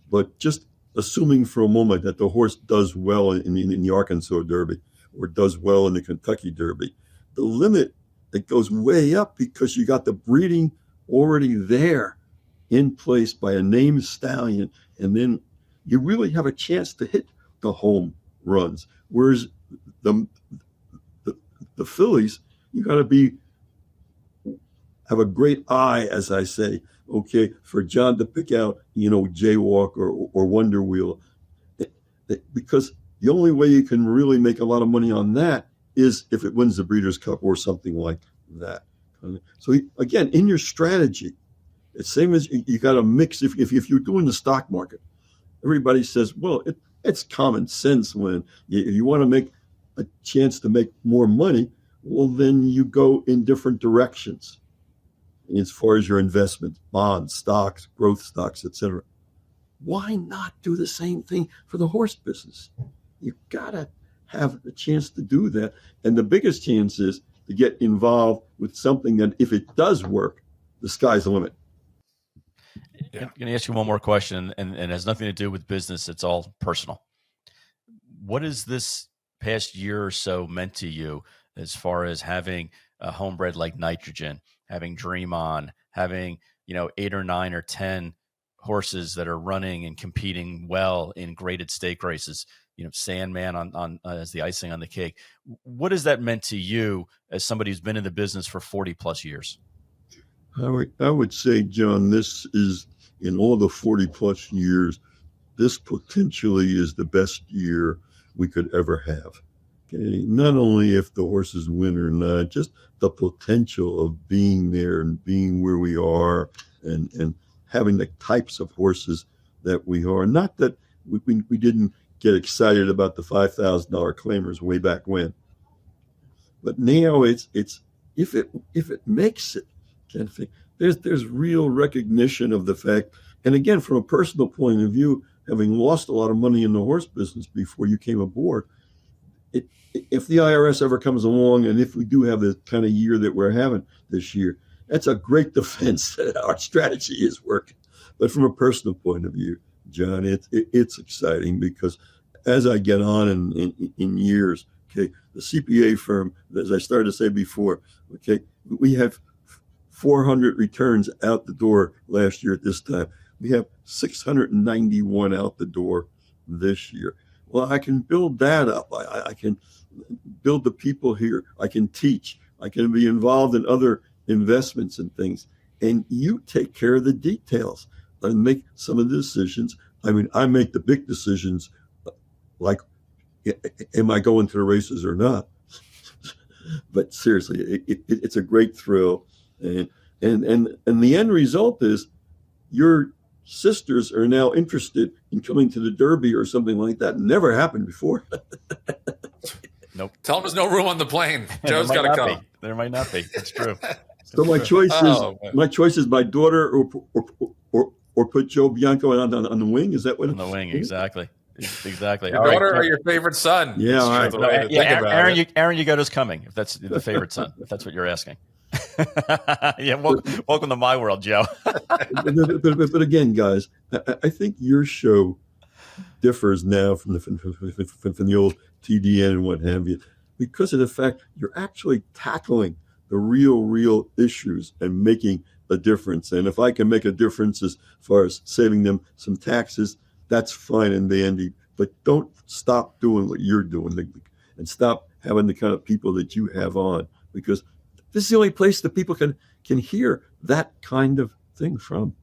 But just assuming for a moment that the horse does well in the Arkansas Derby or does well in the Kentucky Derby, the limit that goes way up because you got the breeding already there in place by a named stallion, and then you really have a chance to hit the home runs. Whereas the fillies, you got to have a great eye, as I say, okay, for John to pick out, Jaywalk or Wonder Wheel, because the only way you can really make a lot of money on that is if it wins the Breeders' Cup or something like that. So again, in your strategy, it's same as you got to mix. If you're doing the stock market, everybody says, well, it's common sense when you want to make a chance to make more money, well, then you go in different directions as far as your investment, bonds, stocks, growth stocks, etc. Why not do the same thing for the horse business? You've got to have a chance to do that. And the biggest chance is to get involved with something that if it does work, the sky's the limit. Yeah. I'm going to ask you one more question, and it has nothing to do with business. It's all personal. What has this past year or so meant to you as far as having a homebred like Nitrogen, having Dream On, having 8 or 9 or 10 horses that are running and competing well in graded stake races, Sandman on as the icing on the cake? What has that meant to you as somebody who's been in the business for 40 plus years? I would say, John, this is, in all the 40 plus years, this potentially is the best year we could ever have. Okay? Not only if the horses win or not, just the potential of being there and being where we are and having the types of horses that we are. Not that we didn't get excited about the $5,000 claimers way back when, but now it's if it makes it, kind of thing. There's real recognition of the fact, and again, from a personal point of view, having lost a lot of money in the horse business before you came aboard, if the IRS ever comes along, and if we do have the kind of year that we're having this year, that's a great defense that our strategy is working. But from a personal point of view, John, it's exciting because as I get on in years, okay, the CPA firm, as I started to say before, okay, we have 400 returns out the door last year at this time. We have 691 out the door this year. Well, I can build that up. I can build the people here. I can teach. I can be involved in other investments and things. And you take care of the details and make some of the decisions. I mean, I make the big decisions like, am I going to the races or not? But seriously, it's a great thrill. And the end result is your sisters are now interested in coming to the Derby or something like that. Never happened before. Nope. Tell them there's no room on the plane. Joe's got to come. There might not be. That's true. So my choice is my daughter or put Joe Bianca on the wing. Is that what? On the wing, exactly. Exactly. Your daughter or your favorite son? Yeah, all right. Aaron Yagota's coming, if that's the favorite son, if that's what you're asking. Yeah, welcome to my world, Joe. but again, guys, I think your show differs now from the old TDN and what have you, because of the fact you're actually tackling the real issues and making a difference. And if I can make a difference as far as saving them some taxes, that's fine and dandy. But don't stop doing what you're doing and stop having the kind of people that you have on, because this is the only place that people can hear that kind of thing from.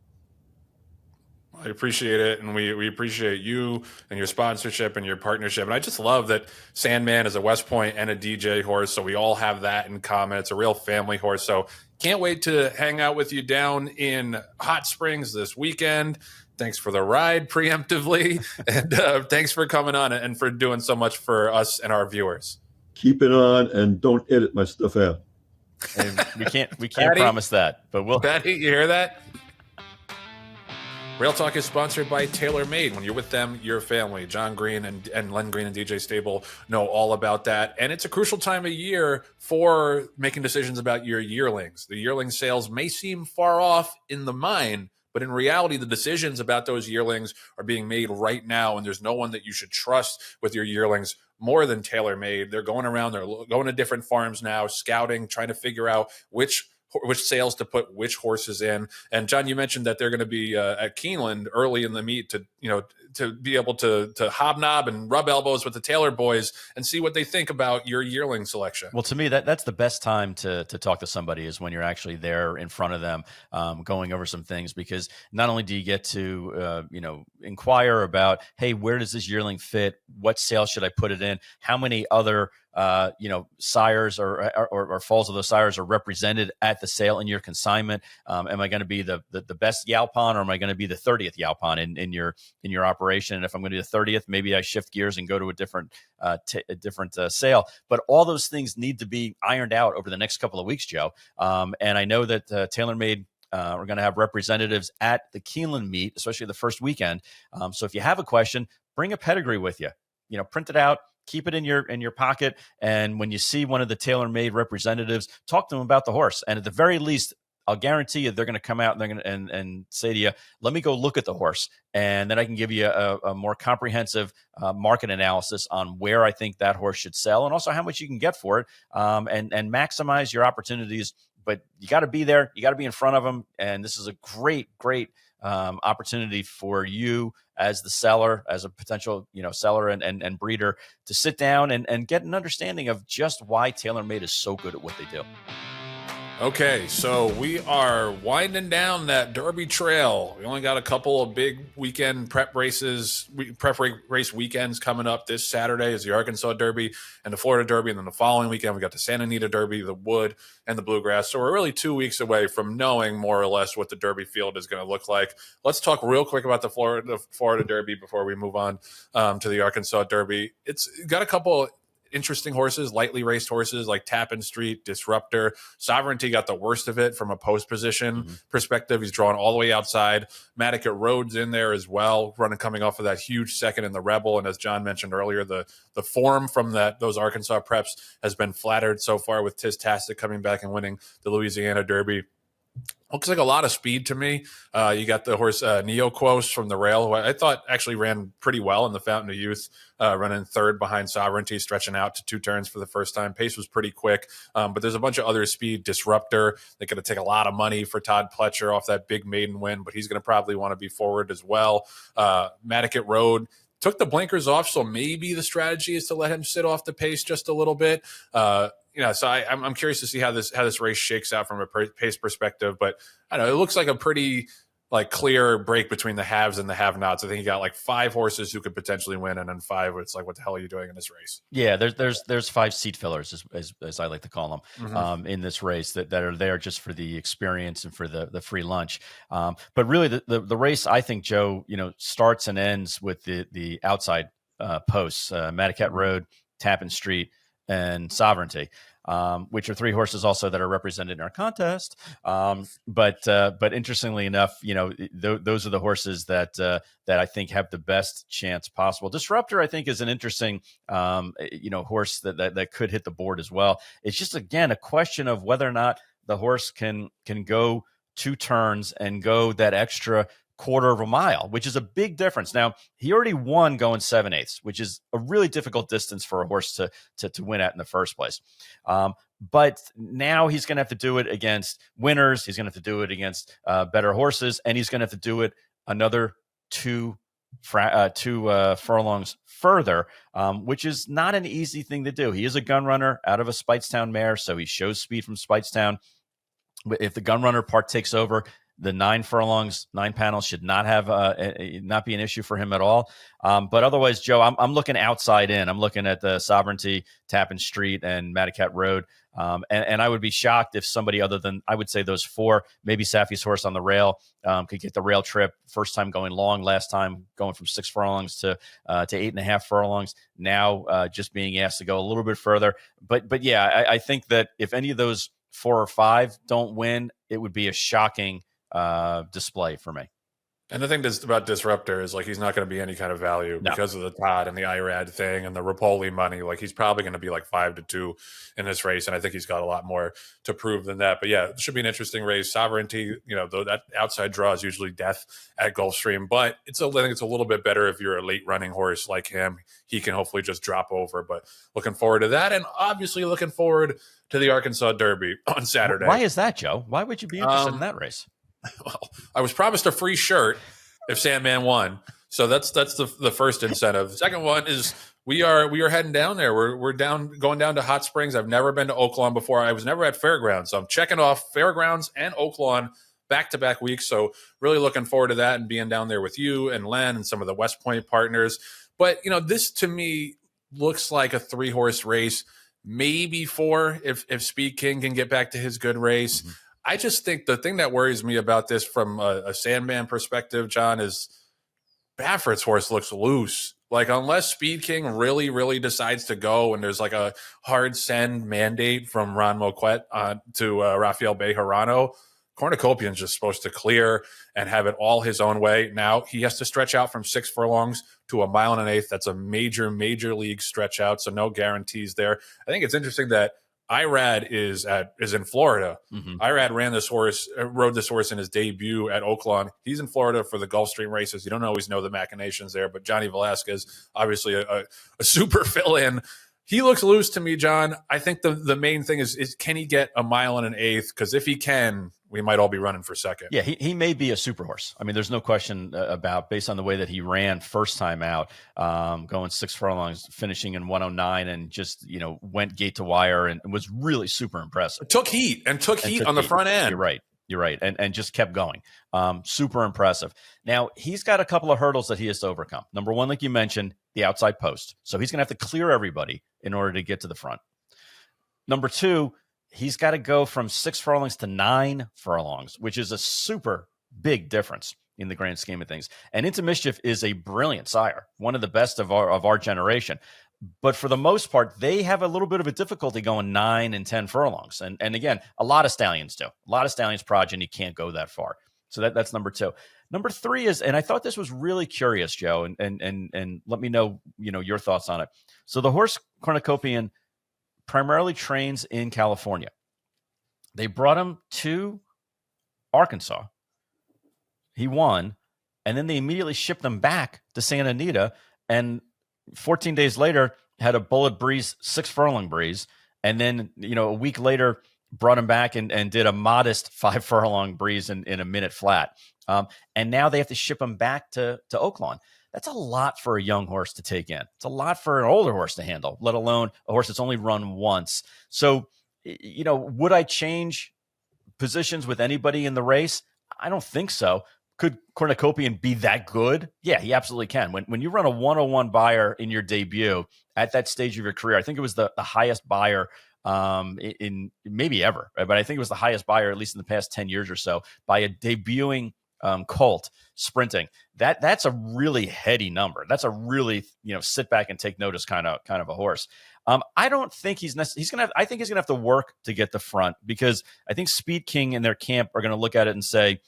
I appreciate it, and we appreciate you and your sponsorship and your partnership. And I just love that Sandman is a West Point and a DJ horse, so we all have that in common. It's a real family horse. So can't wait to hang out with you down in Hot Springs this weekend. Thanks for the ride preemptively, and thanks for coming on and for doing so much for us and our viewers. Keep it on, and don't edit my stuff out. And we can't Patty, promise that, but we'll. Patty, you hear that? Rail Talk is sponsored by Tailor Made. When you're with them, your family. Jon Green and Len Green and DJ Stable know all about that. And it's a crucial time of year for making decisions about your yearlings. The yearling sales may seem far off in the mind, but in reality, the decisions about those yearlings are being made right now, and there's no one that you should trust with your yearlings more than Tailor Made. They're going around, they're going to different farms now, scouting, trying to figure out which sales to put which horses in. And John, you mentioned that they're going to be at Keeneland early in the meet to be able to hobnob and rub elbows with the Tailor boys and see what they think about your yearling selection. Well, to me, that's the best time to talk to somebody is when you're actually there in front of them, going over some things, because not only do you get to inquire about, hey, where does this yearling fit? What sale should I put it in? How many other sires or foals of those sires are represented at the sale in your consignment? Am I going to be the best Yalpon, or am I going to be the 30th Yalpon in your operation? And if I'm going to do the 30th, maybe I shift gears and go to a different sale. But all those things need to be ironed out over the next couple of weeks, Joe. And I know that TaylorMade we're going to have representatives at the Keeneland meet, especially the first weekend. So if you have a question, bring a pedigree with you. Print it out. Keep it in your pocket, and when you see one of the TaylorMade representatives, talk to them about the horse. And at the very least, I'll guarantee you they're going to come out and they're going to and say to you, "Let me go look at the horse," and then I can give you a more comprehensive market analysis on where I think that horse should sell, and also how much you can get for it, and maximize your opportunities. But you got to be there, you got to be in front of them, and this is a great opportunity for you as the seller, as a potential seller and breeder, to sit down and get an understanding of just why TaylorMade is so good at what they do. Okay, so we are winding down that Derby trail. We only got a couple of big weekend prep race weekends coming up. This Saturday is the Arkansas Derby and the Florida Derby, and then the following weekend we got the Santa Anita Derby, the Wood, and the Bluegrass. So we're really 2 weeks away from knowing more or less what the Derby field is going to look like. Let's talk real quick about the Florida Derby before we move on to the Arkansas Derby. It's got a couple interesting horses, lightly raced horses like Tappan Street, Disruptor. Sovereignty got the worst of it from a post position perspective. He's drawn all the way outside. Matica Rhodes in there as well, coming off of that huge second in the Rebel. And as John mentioned earlier, the form from those Arkansas preps has been flattered so far, with Tistastic coming back and winning the Louisiana Derby. Looks like a lot of speed to me. You got the horse Neoquos from the rail, who I thought actually ran pretty well in the Fountain of Youth, running third behind Sovereignty, stretching out to 2 turns for the first time. Pace was pretty quick, but there's a bunch of other speed. Disruptor, they're going to take a lot of money for Todd Pletcher off that big maiden win, but he's going to probably want to be forward as well. Matticat Road took the blinkers off, so maybe the strategy is to let him sit off the pace just a little bit. So I'm curious to see how this race shakes out from a pace perspective. But I don't know, it looks like a pretty clear break between the haves and the have-nots. I think you got 5 horses who could potentially win, and then 5 it's like, what the hell are you doing in this race? Yeah, there's 5 seat fillers, as I like to call them, in this race that are there just for the experience and for the free lunch. But really, the race, I think, Joe, starts and ends with the outside posts, Matticat Road, Tappan Street, and Sovereignty, which are 3 horses also that are represented in our contest. But interestingly enough, those are the horses that I think have the best chance possible. Disruptor, I think, is an interesting, horse that could hit the board as well. It's just, again, a question of whether or not the horse can go 2 turns and go that extra quarter of a mile, which is a big difference. Now, he already won going 7/8, which is a really difficult distance for a horse to win at in the first place. But now he's going to have to do it against winners. He's going to have to do it against better horses, and he's going to have to do it another 2 furlongs further, which is not an easy thing to do. He is a gun runner out of a Speightstown mare, so he shows speed from Speightstown. If the gun runner part takes over, the 9 furlongs, 9 panels should not have not be an issue for him at all. But otherwise, Joe, I'm looking outside in. I'm looking at the Sovereignty, Tappan Street, and Matticat Road. And I would be shocked if somebody other than, I would say, those 4, maybe Safi's horse on the rail, could get the rail trip. First time going long, last time going from 6 furlongs to 8.5 furlongs. Now just being asked to go a little bit further. But yeah, I think that if any of those 4 or 5 don't win, it would be a shocking display for me. And the thing about Disruptor is he's not going to be any kind of value because of the Todd and the IRAD thing and the Rapoli money. He's probably going to be 5-2 in this race, and I think he's got a lot more to prove than that. But yeah, it should be an interesting race. Sovereignty, though that outside draw is usually death at Gulfstream, but I think it's a little bit better if you're a late running horse like him. He can hopefully just drop over. But looking forward to that, and obviously looking forward to the Arkansas Derby on Saturday. Why is that, Joe? Why would you be interested in that race? Well, I was promised a free shirt if Sandman won, so that's the first incentive. Second one is we are heading down there. We're going down to Hot Springs. I've never been to Oaklawn before. I was never at Fairgrounds, so I'm checking off Fairgrounds and Oaklawn back-to-back weeks. So really looking forward to that and being down there with you and Len and some of the West Point partners. But this to me looks like a 3-horse race, maybe 4 if Speed King can get back to his good race. Mm-hmm. I just think the thing that worries me about this from a Sandman perspective, John, is Baffert's horse looks loose. Unless Speed King really, really decides to go and there's a hard send mandate from Ron Moquette to Rafael Bejarano, Cornucopian's just supposed to clear and have it all his own way. Now he has to stretch out from 6 furlongs to 1 1/8. That's a major, major league stretch out, so no guarantees there. I think it's interesting that IRAD is in Florida. Mm-hmm. IRAD rode this horse in his debut at Oaklawn. He's in Florida for the Gulfstream races. You don't always know the machinations there, but Johnny Velasquez, obviously a super fill-in. He looks loose to me, John. I think the main thing is can he get 1 1/8? Because if he can, we might all be running for second. Yeah, he may be a super horse. I mean, there's no question about, based on the way that he ran first time out, going 6 furlongs, finishing in 109, and just went gate to wire and was really super impressive. Took heat on the front end. You're right, and just kept going. Super impressive. Now he's got a couple of hurdles that he has to overcome. Number 1, like you mentioned, the outside post. So he's going to have to clear everybody in order to get to the front. Number 2. He's got to go from 6 furlongs to 9 furlongs, which is a super big difference in the grand scheme of things. And Into Mischief is a brilliant sire, one of the best of our generation. But for the most part, they have a little bit of a difficulty going 9 and 10 furlongs. And again, a lot of stallions do. A lot of stallions progeny can't go that far. So that's number 2. Number 3 is, and I thought this was really curious, Joe, and let me know, your thoughts on it. So the horse Cornucopian primarily trains in California. They brought him to Arkansas. He won, and then they immediately shipped him back to Santa Anita, and 14 days later had a bullet breeze, 6 furlong breeze, and then a week later brought him back and did a modest 5 furlong breeze in a minute flat. And now they have to ship him back to Oaklawn. That's a lot for a young horse to take in. It's a lot for an older horse to handle, let alone a horse that's only run once. So, would I change positions with anybody in the race? I don't think so. Could Cornucopian be that good? Yeah, he absolutely can. When you run a 101 buyer in your debut at that stage of your career, I think it was the highest buyer in maybe ever, but I think it was the highest buyer, at least in the past 10 years or so, by a debuting colt sprinting. That's a really heady number. That's a really sit back and take notice kind of a horse. I don't think I think he's gonna have to work to get the front, because I think Speed King and their camp are gonna look at it and say,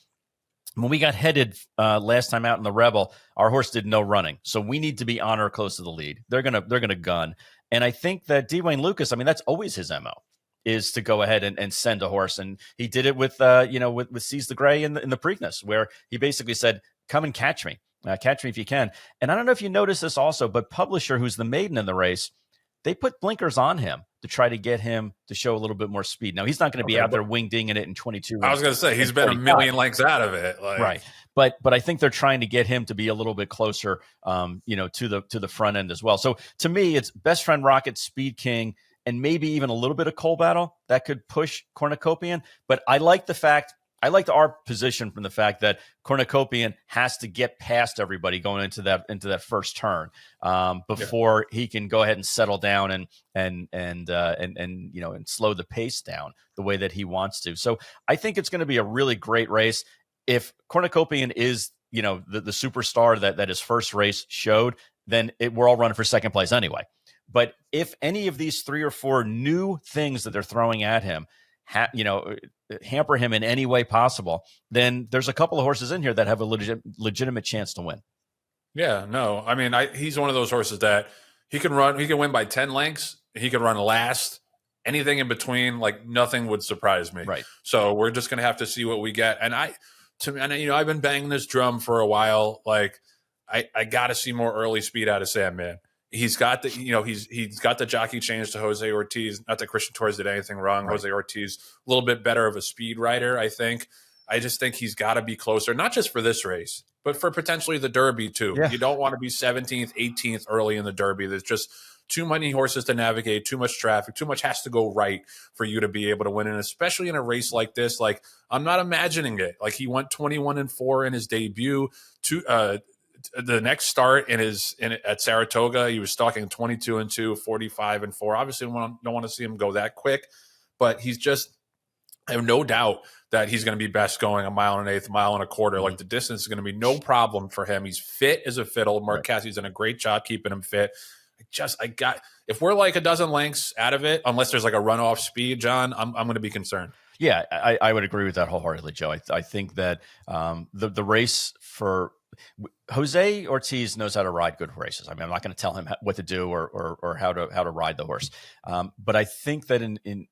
when we got headed last time out in the Rebel, our horse did no running, so we need to be on or close to the lead. They're gonna gun, and I think that Dwayne Lucas, that's always his MO, is to go ahead and send a horse, and he did it with Seize the Gray in the Preakness, where he basically said, "Come and catch me if you can." And I don't know if you noticed this also, but Publisher, who's the maiden in the race, they put blinkers on him to try to get him to show a little bit more speed. Now, he's not going to be out there wing-dinging it in 22. I was going to say, he's been 45. A million lengths out of it. Right. But I think they're trying to get him to be a little bit closer, to the front end as well. So to me, it's Best Friend Rocket, Speed King, and maybe even a little bit of Coal Battle that could push Cornucopian. But I like our position from the fact that Cornucopian has to get past everybody going into that first turn before he can go ahead and settle down and slow the pace down the way that he wants to. So I think it's going to be a really great race. If Cornucopian is the superstar that his first race showed, then we're all running for second place anyway. But if any of these 3 or 4 new things that they're throwing at him hamper him in any way possible, then there's a couple of horses in here that have a legitimate chance to win. Yeah, no, he's one of those horses that he can win by 10 lengths. He can run last. Anything in between, nothing would surprise me. Right. So we're just going to have to see what we get. And I've been banging this drum for a while. I got to see more early speed out of Sandman. He's got he's got the jockey change to Jose Ortiz. Not that Christian Torres did anything wrong. Right. Jose Ortiz, a little bit better of a speed rider, I think. I just think he's got to be closer, not just for this race, but for potentially the Derby too. Yeah. You don't want to be 17th, 18th early in the Derby. There's just too many horses to navigate, too much traffic, too much has to go right for you to be able to win. And especially in a race like this, I'm not imagining it. He went 21-4 in his debut. The next start at Saratoga, he was stalking 22-2, 45-4. Obviously, don't want to see him go that quick, but I have no doubt that he's going to be best going 1 1/8, 1 1/4. The distance is going to be no problem for him. He's fit as a fiddle. Mark Cassie's done a great job keeping him fit. If we're a dozen lengths out of it, unless there's a runoff speed, John, I'm going to be concerned. Yeah, I would agree with that wholeheartedly, Joe. I think that the race for Jose Ortiz knows how to ride good races. I'm not going to tell him what to do or how to ride the horse. But I think that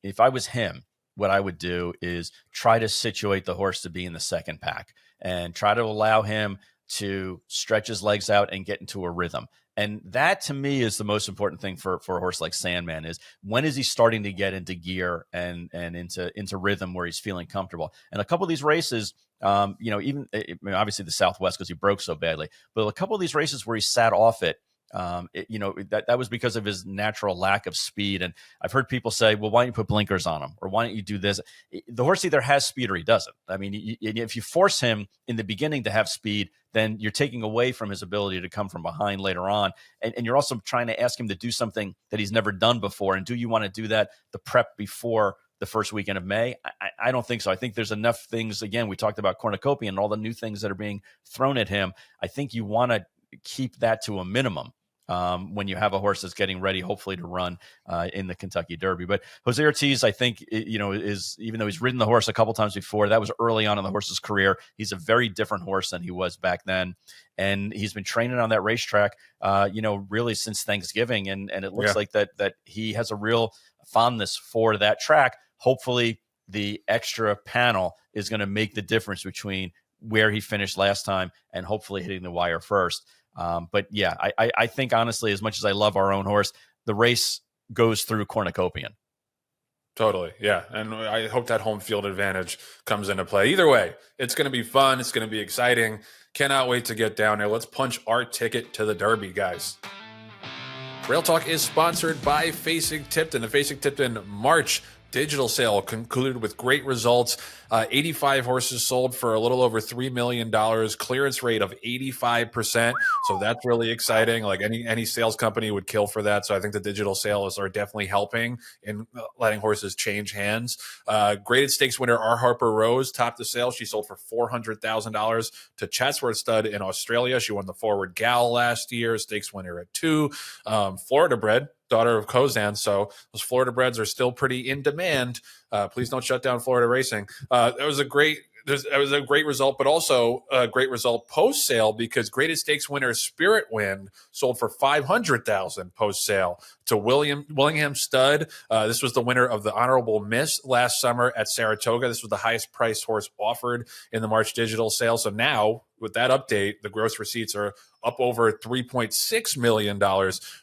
if I was him, what I would do is try to situate the horse to be in the second pack and try to allow him to stretch his legs out and get into a rhythm. And that, to me, is the most important thing for a horse like Sandman, is when is he starting to get into gear and into rhythm where he's feeling comfortable. And a couple of these races, even obviously the Southwest, because he broke so badly, but a couple of these races where he sat off it, that was because of his natural lack of speed. And I've heard people say, well, why don't you put blinkers on him? Or why don't you do this? The horse either has speed or he doesn't. If you force him in the beginning to have speed, then you're taking away from his ability to come from behind later on. And you're also trying to ask him to do something that he's never done before. And do you want to do that, the prep before the first weekend of May? I don't think so. I think there's enough things. Again, we talked about Cornucopian and all the new things that are being thrown at him. I think you want to keep that to a minimum when you have a horse that's getting ready, hopefully, to run in the Kentucky Derby. But Jose Ortiz, I think, is, even though he's ridden the horse a couple times before, that was early on in the horse's career. He's a very different horse than he was back then. And he's been training on that racetrack, really since Thanksgiving. And it looks like that he has a real fondness for that track. Hopefully, the extra panel is going to make the difference between where he finished last time and hopefully hitting the wire first. But yeah, I think honestly, as much as I love our own horse, the race goes through Cornucopian. Totally. Yeah. And I hope that home field advantage comes into play. Either way, it's going to be fun. It's going to be exciting. Cannot wait to get down there. Let's punch our ticket to the Derby, guys. Rail Talk is sponsored by Fasig-Tipton. The Fasig-Tipton March digital sale concluded with great results. 85 horses sold for a little over $3 million, clearance rate of 85%. So that's really exciting. Like any sales company would kill for that. So I think the digital sales are definitely helping in letting horses change hands. Graded stakes winner R. Harper Rose topped the sale. She sold for $400,000 to Chatsworth Stud in Australia. She won the Forward Gal last year, stakes winner at 2. Florida bred, daughter of Kozan. So those Florida breds are still pretty in demand. Please don't shut down Florida racing. That was a great result, but also a great result post sale because graded stakes winner Spirit Wind sold for $500,000 post sale to Willingham Stud. This was the winner of the Honorable Miss last summer at Saratoga. This was the highest priced horse offered in the March digital sale. So now with that update, the gross receipts are up over $3.6 million.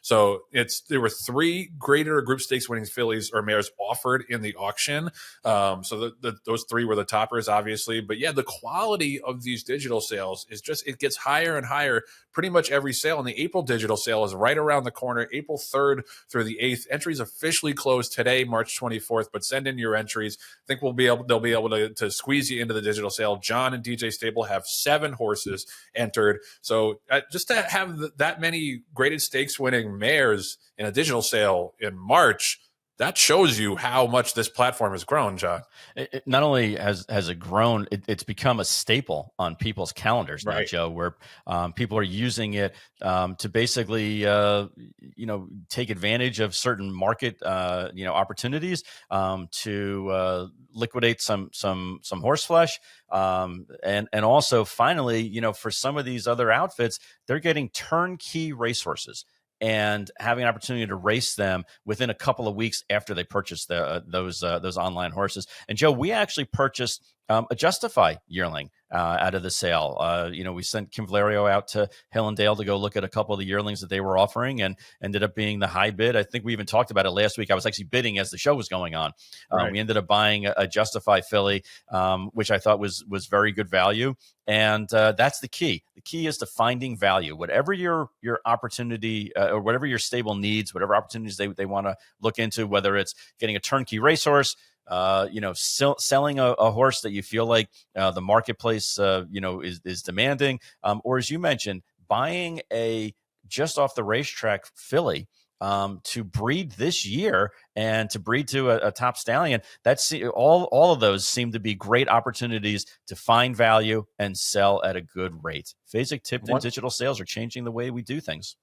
So there were 3 greater group stakes winning fillies or mares offered in the auction. So those 3 were the toppers, obviously. But yeah, the quality of these digital sales is it gets higher and higher pretty much every sale. And the April digital sale is right around the corner, April 3rd through the 8th. Entries officially closed today, March 24th, but send in your entries. I think they'll be able to squeeze you into the digital sale. John and DJ Stable have 7 horses entered. So just to have that many graded stakes winning mares in a digital sale in March, that shows you how much this platform has grown, John. It not only has it grown, it's become a staple on people's calendars now, Joe, where people are using it to basically, take advantage of certain market, opportunities to liquidate some horse flesh. And also finally, for some of these other outfits, they're getting turnkey racehorses and having an opportunity to race them within a couple of weeks after they purchase those online horses. And Joe, we actually purchased a Justify yearling out of the sale. We sent Kim Valerio out to Hill and Dale to go look at a couple of the yearlings that they were offering, and ended up being the high bid. I think we even talked about it last week. I was actually bidding as the show was going on. Right. We ended up buying a Justify filly, which I thought was very good value. And that's the key. The key is to finding value. Whatever your opportunity or whatever your stable needs, whatever opportunities they want to look into, whether it's getting a turnkey racehorse, selling a horse that you feel like the marketplace, is demanding, or as you mentioned, buying a just off the racetrack filly to breed this year and to breed to a top stallion. That's all of those seem to be great opportunities to find value and sell at a good rate. Fasig-Tipton digital sales are changing the way we do things.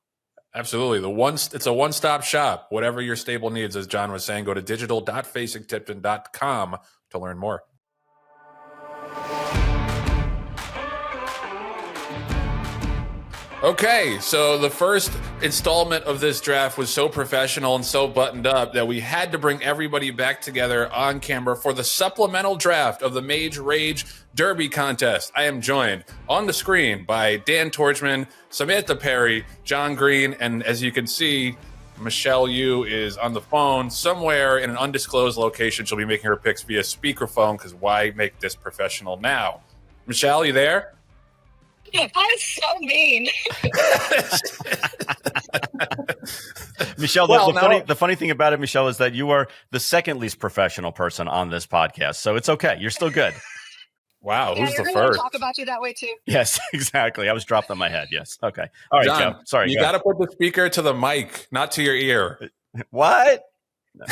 Absolutely. It's a one-stop shop. Whatever your stable needs, as John was saying, go to digital.fasig-tipton.com to learn more. Okay, so the first installment of this draft was so professional and so buttoned up that we had to bring everybody back together on camera for the supplemental draft of the Mage Rage Derby contest. I am joined on the screen by Dan Tordjman, Samantha Perry, Jon Green, and as you can see, Michelle Yu is on the phone somewhere in an undisclosed location. She'll be making her picks via speakerphone because why make this professional now? Michelle, you there? That is so mean. Michelle, the funny thing about it, Michelle, is that you are the second least professional person on this podcast. So it's okay. You're still good. Wow. Yeah, who's the really first? Talk about you that way too. Yes, exactly. I was dropped on my head. Yes. Okay. All right, John, Joe. Sorry. You got to put the speaker to the mic, not to your ear. What? No.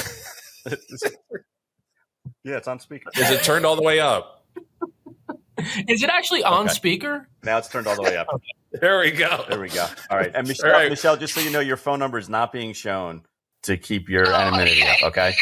Yeah, it's on speaker. Is it turned all the way up? Is it actually on speaker? Now it's turned all the way up. There we go. All right. And Michelle, just so you know, your phone number is not being shown to keep your anonymity up, okay?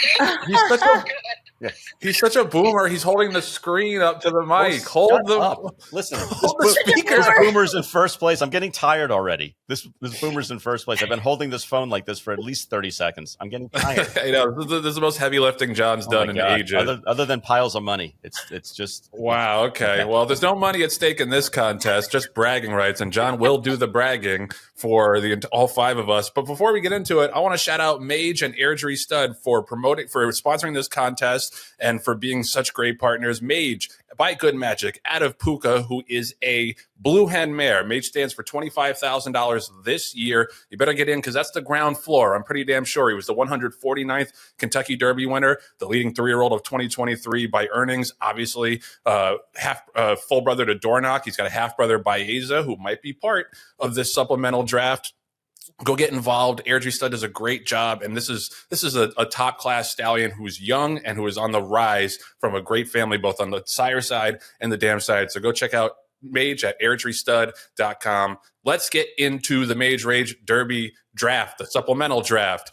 He's such a boomer. He's holding the screen up to the mic. Shut Hold the up. Listen, hold the speaker. this boomer's in first place. I'm getting tired already. This boomer's in first place. I've been holding this phone like this for at least 30 seconds. I'm getting tired. I know this is the most heavy lifting John's done in ages. Other than piles of money, it's just wow. Okay. Well, there's no money at stake in this contest, just bragging rights, and John will do the bragging for all 5 of us. But before we get into it, I want to shout out Mage and Airdrie Stud for sponsoring this contest and for being such great partners. Mage by Good Magic out of Puka, who is a blue hen mare. Mage stands for $25,000 this year. You better get in because that's the ground floor. I'm pretty damn sure he was the 149th Kentucky Derby winner, the leading 3-year-old of 2023 by earnings. Obviously, half full brother to Dornoch. He's got a half brother Baeza, who might be part of this supplemental draft. Go get involved. Airdrie Stud does a great job, and this is a top class stallion who's young and who is on the rise from a great family, both on the sire side and the dam side. So go check out Mage at airdriestud.com. Let's get into the Mage Rage Derby draft, the supplemental draft.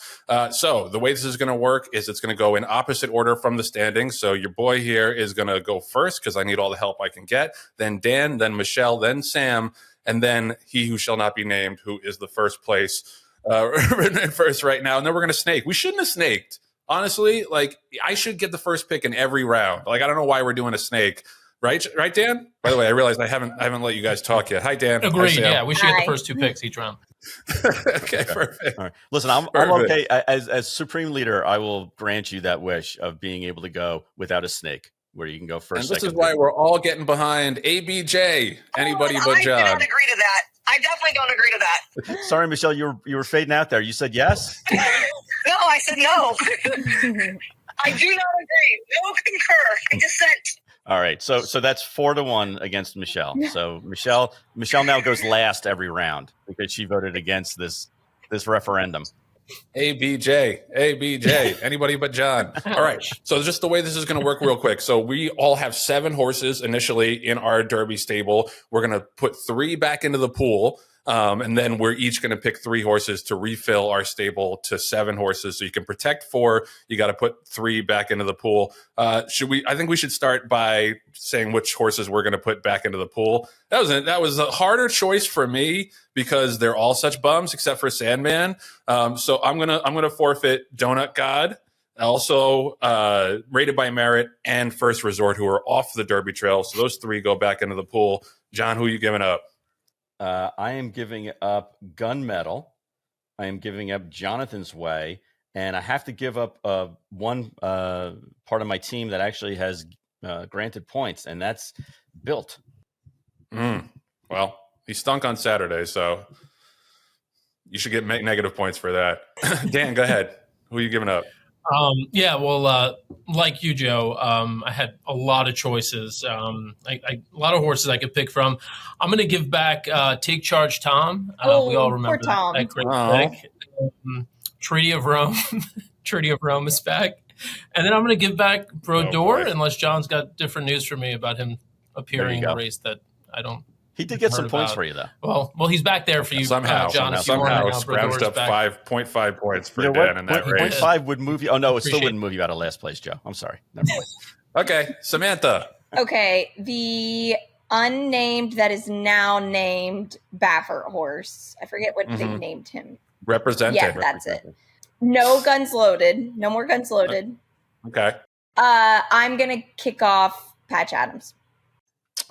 So the way this is going to work is it's going to go in opposite order from the standings. So your boy here is going to go first because I need all the help I can get. Then Dan, then Michelle, then Sam, and then he who shall not be named, who is the first place first right now. And then we're going to snake. We shouldn't have snaked. Honestly, like I should get the first pick in every round. Like I don't know why we're doing a snake. Right, Dan? By the way, I realized I haven't let you guys talk yet. Hi, Dan. Agreed. Yeah, we should get the first 2 picks each round. Okay, perfect. All right. Listen, I'm okay. As supreme leader, I will grant you that wish of being able to go without a snake, where you can go first. And this is why we're all getting behind ABJ. Anybody but John. I don't agree to that. I definitely don't agree to that. Sorry, Michelle, you were fading out there. You said yes? No, I said no. I do not agree. No concur. I dissent. All right, so that's 4-1 against Michelle. So Michelle now goes last every round because she voted against this referendum. ABJ, anybody but John. All right, so just the way this is going to work real quick. So we all have 7 horses initially in our Derby stable. We're going to put 3 back into the pool. And then we're each going to pick 3 horses to refill our stable to 7 horses. So you can protect 4. You got to put 3 back into the pool. I think we should start by saying which horses we're going to put back into the pool. That was a harder choice for me because they're all such bums except for Sandman. So I'm gonna forfeit Donut God. Also, Rated by Merit and First Resort, who are off the Derby trail. So those 3 go back into the pool. John, who are you giving up? I am giving up Gunmetal. I am giving up Jonathan's Way. And I have to give up one part of my team that actually has granted points, and that's Built. Well, he stunk on Saturday, so you should get negative points for that. Dan, go ahead. Who are you giving up? Like you, Joe, I had a lot of choices, a lot of horses I could pick from. I'm going to give back Take Charge Tom. We all remember that great pick. Treaty of Rome. Treaty of Rome is back. And then I'm going to give back Brodeur, unless John's got different news for me about him appearing in a race that I don't. He did get some points for you, though. Well, he's back there for you, John. Somehow scrounged up 5.5 points for Dan in that race. 0.5 would move you. Oh, no, it still wouldn't move you out of last place, Joe. I'm sorry. Never mind. Okay, Samantha. Okay, the unnamed that is now named Baffert horse. I forget what they named him. Represented. Yeah, that's it. No guns loaded. No more guns loaded. Okay. I'm going to kick off Patch Adams.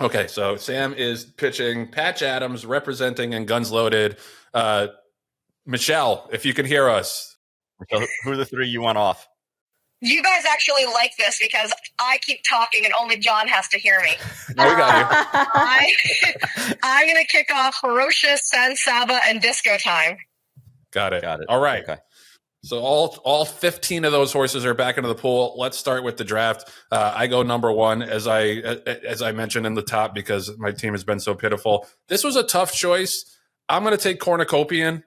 Okay, so Sam is pitching Patch Adams, representing and guns loaded. Michelle, if you can hear us. So who are the 3 you want off? You guys actually like this because I keep talking and only John has to hear me. No, we got you. I'm going to kick off Hiroshis, San Saba, and Disco Time. Got it. All right. Okay. So all 15 of those horses are back into the pool. Let's start with the draft. I go number 1, as I mentioned in the top, because my team has been so pitiful. This was a tough choice. I'm going to take Cornucopian.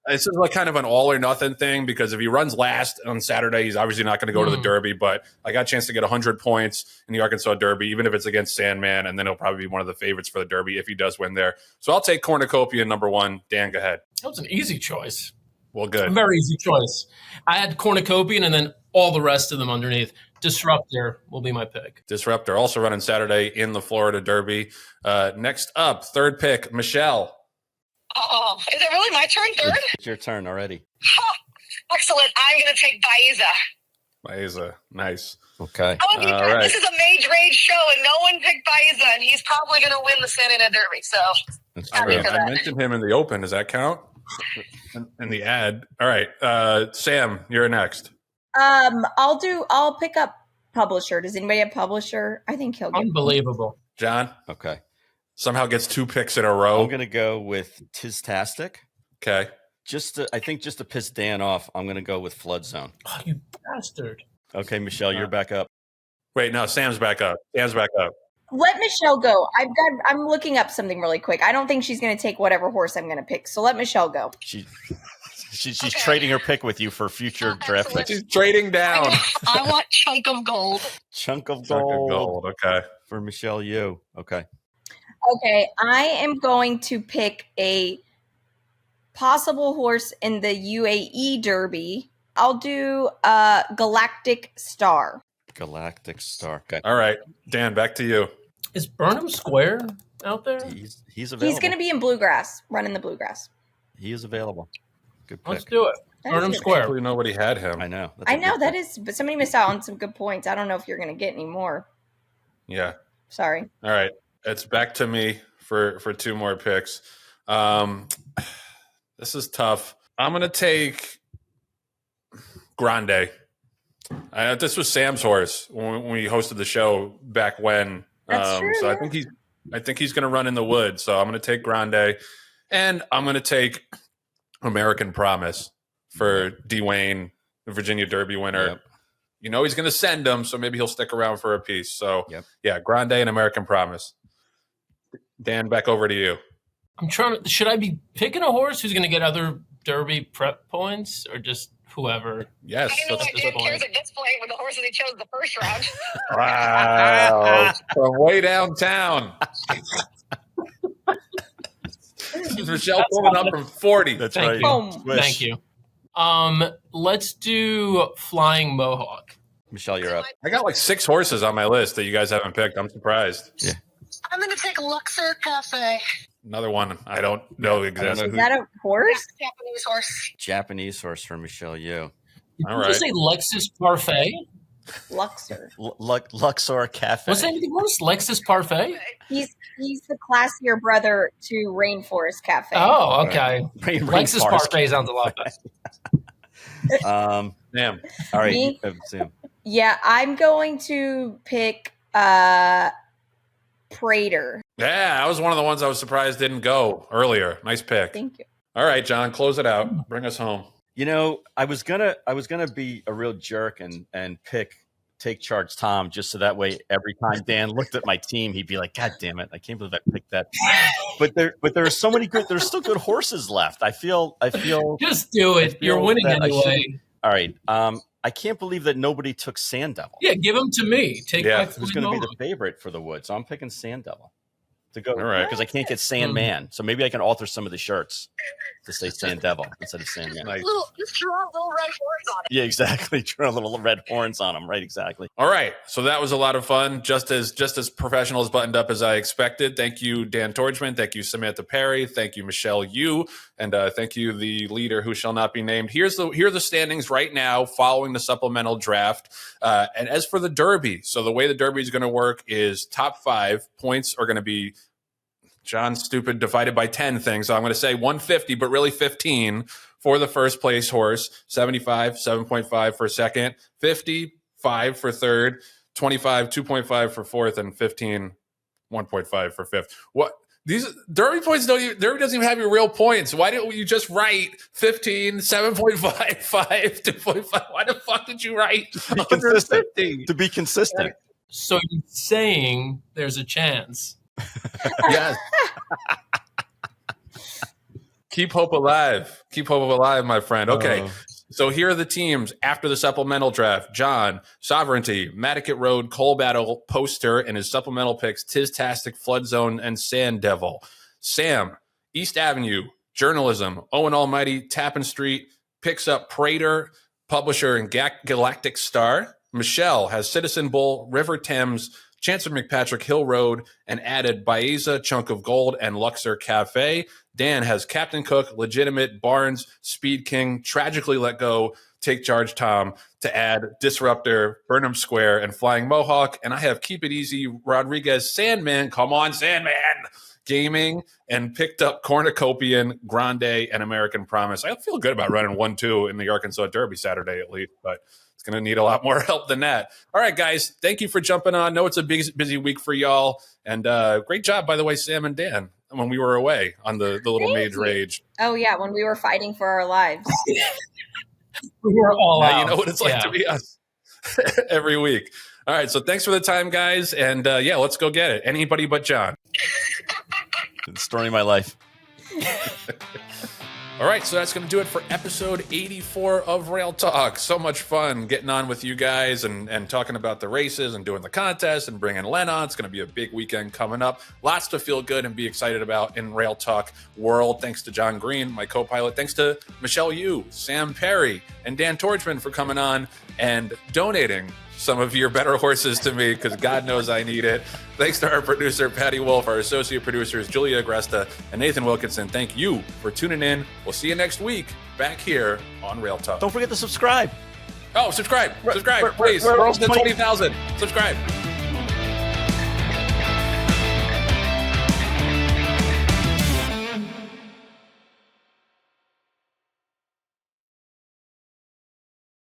This is like kind of an all or nothing thing, because if he runs last on Saturday, he's obviously not going to go to the Derby. But I got a chance to get 100 points in the Arkansas Derby, even if it's against Sandman, and then he'll probably be one of the favorites for the Derby if he does win there. So I'll take Cornucopian number 1. Dan, go ahead. That was an easy choice. Well, good. A very easy choice. I had Cornucopian and then all the rest of them underneath. Disruptor will be my pick. Disruptor, also running Saturday in the Florida Derby. Next up, third pick, Michelle. Oh, is it really my turn? Third? It's your turn already. Excellent. I'm going to take Baeza. Nice. Okay. I won't be All right. This is a Mage Rage show, and no one picked Baeza, and he's probably going to win the Sandman Derby. So That's I true. mean, for I that. mentioned him in the open. Does that count? In the ad. All right. Sam, you're next. I'll pick up Publisher. Does anybody have Publisher? I think he'll get Unbelievable. John Okay. somehow gets 2 picks in a row. I'm going to go with Tistastic. Okay. I think just to piss Dan off, I'm going to go with Flood Zone. Oh, you bastard. Okay, Michelle, you're back up. Wait, no, Sam's back up. Let Michelle go. I'm looking up something really quick. I don't think she's going to take whatever horse I'm going to pick. So let Michelle go. She's trading her pick with you for future draft picks. She's trading down. I want Chunk of Gold. Chunk of Chunk gold, of gold. Okay. for Michelle Yu. Okay. Okay, I am going to pick a possible horse in the UAE Derby. I'll do Galactic Star. Galactic Star. Okay. All right. Dan, back to you. Is Burnham Square out there? He's available. He's going to be in Bluegrass, running the Bluegrass. He is available. Good pick. Let's do it. That is Burnham good. Square. Actually, nobody had him. I know. That's I a know good that pick. is, but somebody missed out on some good points. I don't know if you're going to get any more. Yeah. Sorry. All right. It's back to me for 2 more picks. This is tough. I'm going to take Grande. This was Sam's horse when we hosted the show back when. That's true, So yeah. I think he's going to run in the wood. So I'm going to take Grande, and I'm going to take American Promise for Dwayne, the Virginia Derby winner. Yep. You know he's going to send him, so maybe he'll stick around for a piece. So Yep. yeah, Grande and American Promise. Dan, back over to you. I'm trying to. Should I be picking a horse who's going to get other Derby prep points, or just whoever? Yes. I don't know That's why Dan disappointing. cares at this point with the horses he chose the first round. Wow. From way downtown. This is Michelle pulling up from 40. That's Thank right. you. Boom. Swish. Thank you. Let's do Flying Mohawk. Michelle, you're up. I got like 6 horses on my list that you guys haven't picked. I'm surprised. I'm going to take Luxor Cafe. Another one I don't know exists. know Is that a horse? Japanese horse. Japanese horse for Michelle Yu. Did All you right. just say Lexus Parfait? Luxor. Luxor Cafe. What's the name of the horse? Lexus Parfait? He's the classier brother to Rainforest Cafe. Oh, okay. Lexus Forest. Parfait sounds a lot better. Damn. All right. Me? Sam. Yeah, I'm going to pick Prater. Yeah, that was one of the ones I was surprised didn't go earlier. Nice pick. Thank you. All right, John, close it out. Bring us home. You know, I was gonna be a real jerk and take charge Tom just so that way every time Dan looked at my team, he'd be like, "God damn it, I can't believe I picked that." But there are so many good. There's still good horses left. I feel. Just do it. You're winning that I anyway. All right. I can't believe that nobody took Sand Devil. Yeah, give them to me. Take Yeah. back Who's going to be the favorite for the Wood? So I'm picking Sand Devil to go. All right. Because I can't get Sandman, so maybe I can alter some of the shirts to say Sand Devil instead of Sandman. Nice. Just draw little red horns on it. Yeah, exactly. Draw little red horns on them. Right, exactly. All right. So that was a lot of fun. Just as professional as buttoned up as I expected. Thank you, Dan Tordjman. Thank you, Samantha Perry. Thank you, Michelle Yu. And thank you, the leader who shall not be named. Here are the standings right now following the supplemental draft. And as for the Derby, so the way the Derby is going to work is top 5 points are going to be John's stupid divided by 10 thing. So I'm going to say 150, but really 15 for the first place horse, 75, 7.5 for second, 50, 5 for third, 25, 2.5 for fourth, and 15, 1.5 for fifth. What? These Derby points Derby doesn't even have your real points. Why didn't you just write 15, 7.5, 5, 2.5? Why the fuck did you write To be consistent. To be consistent. So you're saying there's a chance. Yes. Keep hope alive. Keep hope alive, my friend. Okay. So here are the teams after the supplemental draft. John, Sovereignty, Matticat Road, Coal Battle, Poster, and his supplemental picks, Tistastic, Flood Zone, and Sand Devil. Sam, East Avenue, Journalism, Owen Almighty, Tappan Street, picks up Prater, Publisher, and Galactic Star. Michelle has Citizen Bull, River Thames, Chancellor McPatrick Hill Road, and added Baeza, Chunk of Gold, and Luxor Cafe. Dan has Captain Cook, Legitimate, Barnes, Speed King, Tragically Let Go, Take Charge Tom, to add Disruptor, Burnham Square, and Flying Mohawk. And I have Keep It Easy, Rodriguez, Sandman, come on, Sandman, Gaming, and picked up Cornucopian, Grande, and American Promise. I feel good about running 1-2 in the Arkansas Derby Saturday at least, but it's going to need a lot more help than that. All right, guys, thank you for jumping on. I know it's a busy week for y'all. And great job, by the way, Sam and Dan, when we were away on the little Mage Rage. Oh, yeah, when we were fighting for our lives. We were all out. You know what it's like to be us every week. All right, so thanks for the time, guys. And yeah, let's go get it. Anybody but John. The story of my life. All right, so that's going to do it for episode 84 of Rail Talk. So much fun getting on with you guys and talking about the races and doing the contest and bringing Len on. It's going to be a big weekend coming up. Lots to feel good and be excited about in Rail Talk world. Thanks to Jon Green, my co-pilot. Thanks to Michelle Yu, Sam Perry, and Dan Tordjman for coming on and donating some of your better horses to me, because God knows I need it. Thanks to our producer, Patty Wolf, our associate producers, Julia Agresta, and Nathan Wilkinson. Thank you for tuning in. We'll see you next week back here on Rail Talk. Don't forget to subscribe. Oh, subscribe, please. We're We're almost at 20,000. Subscribe.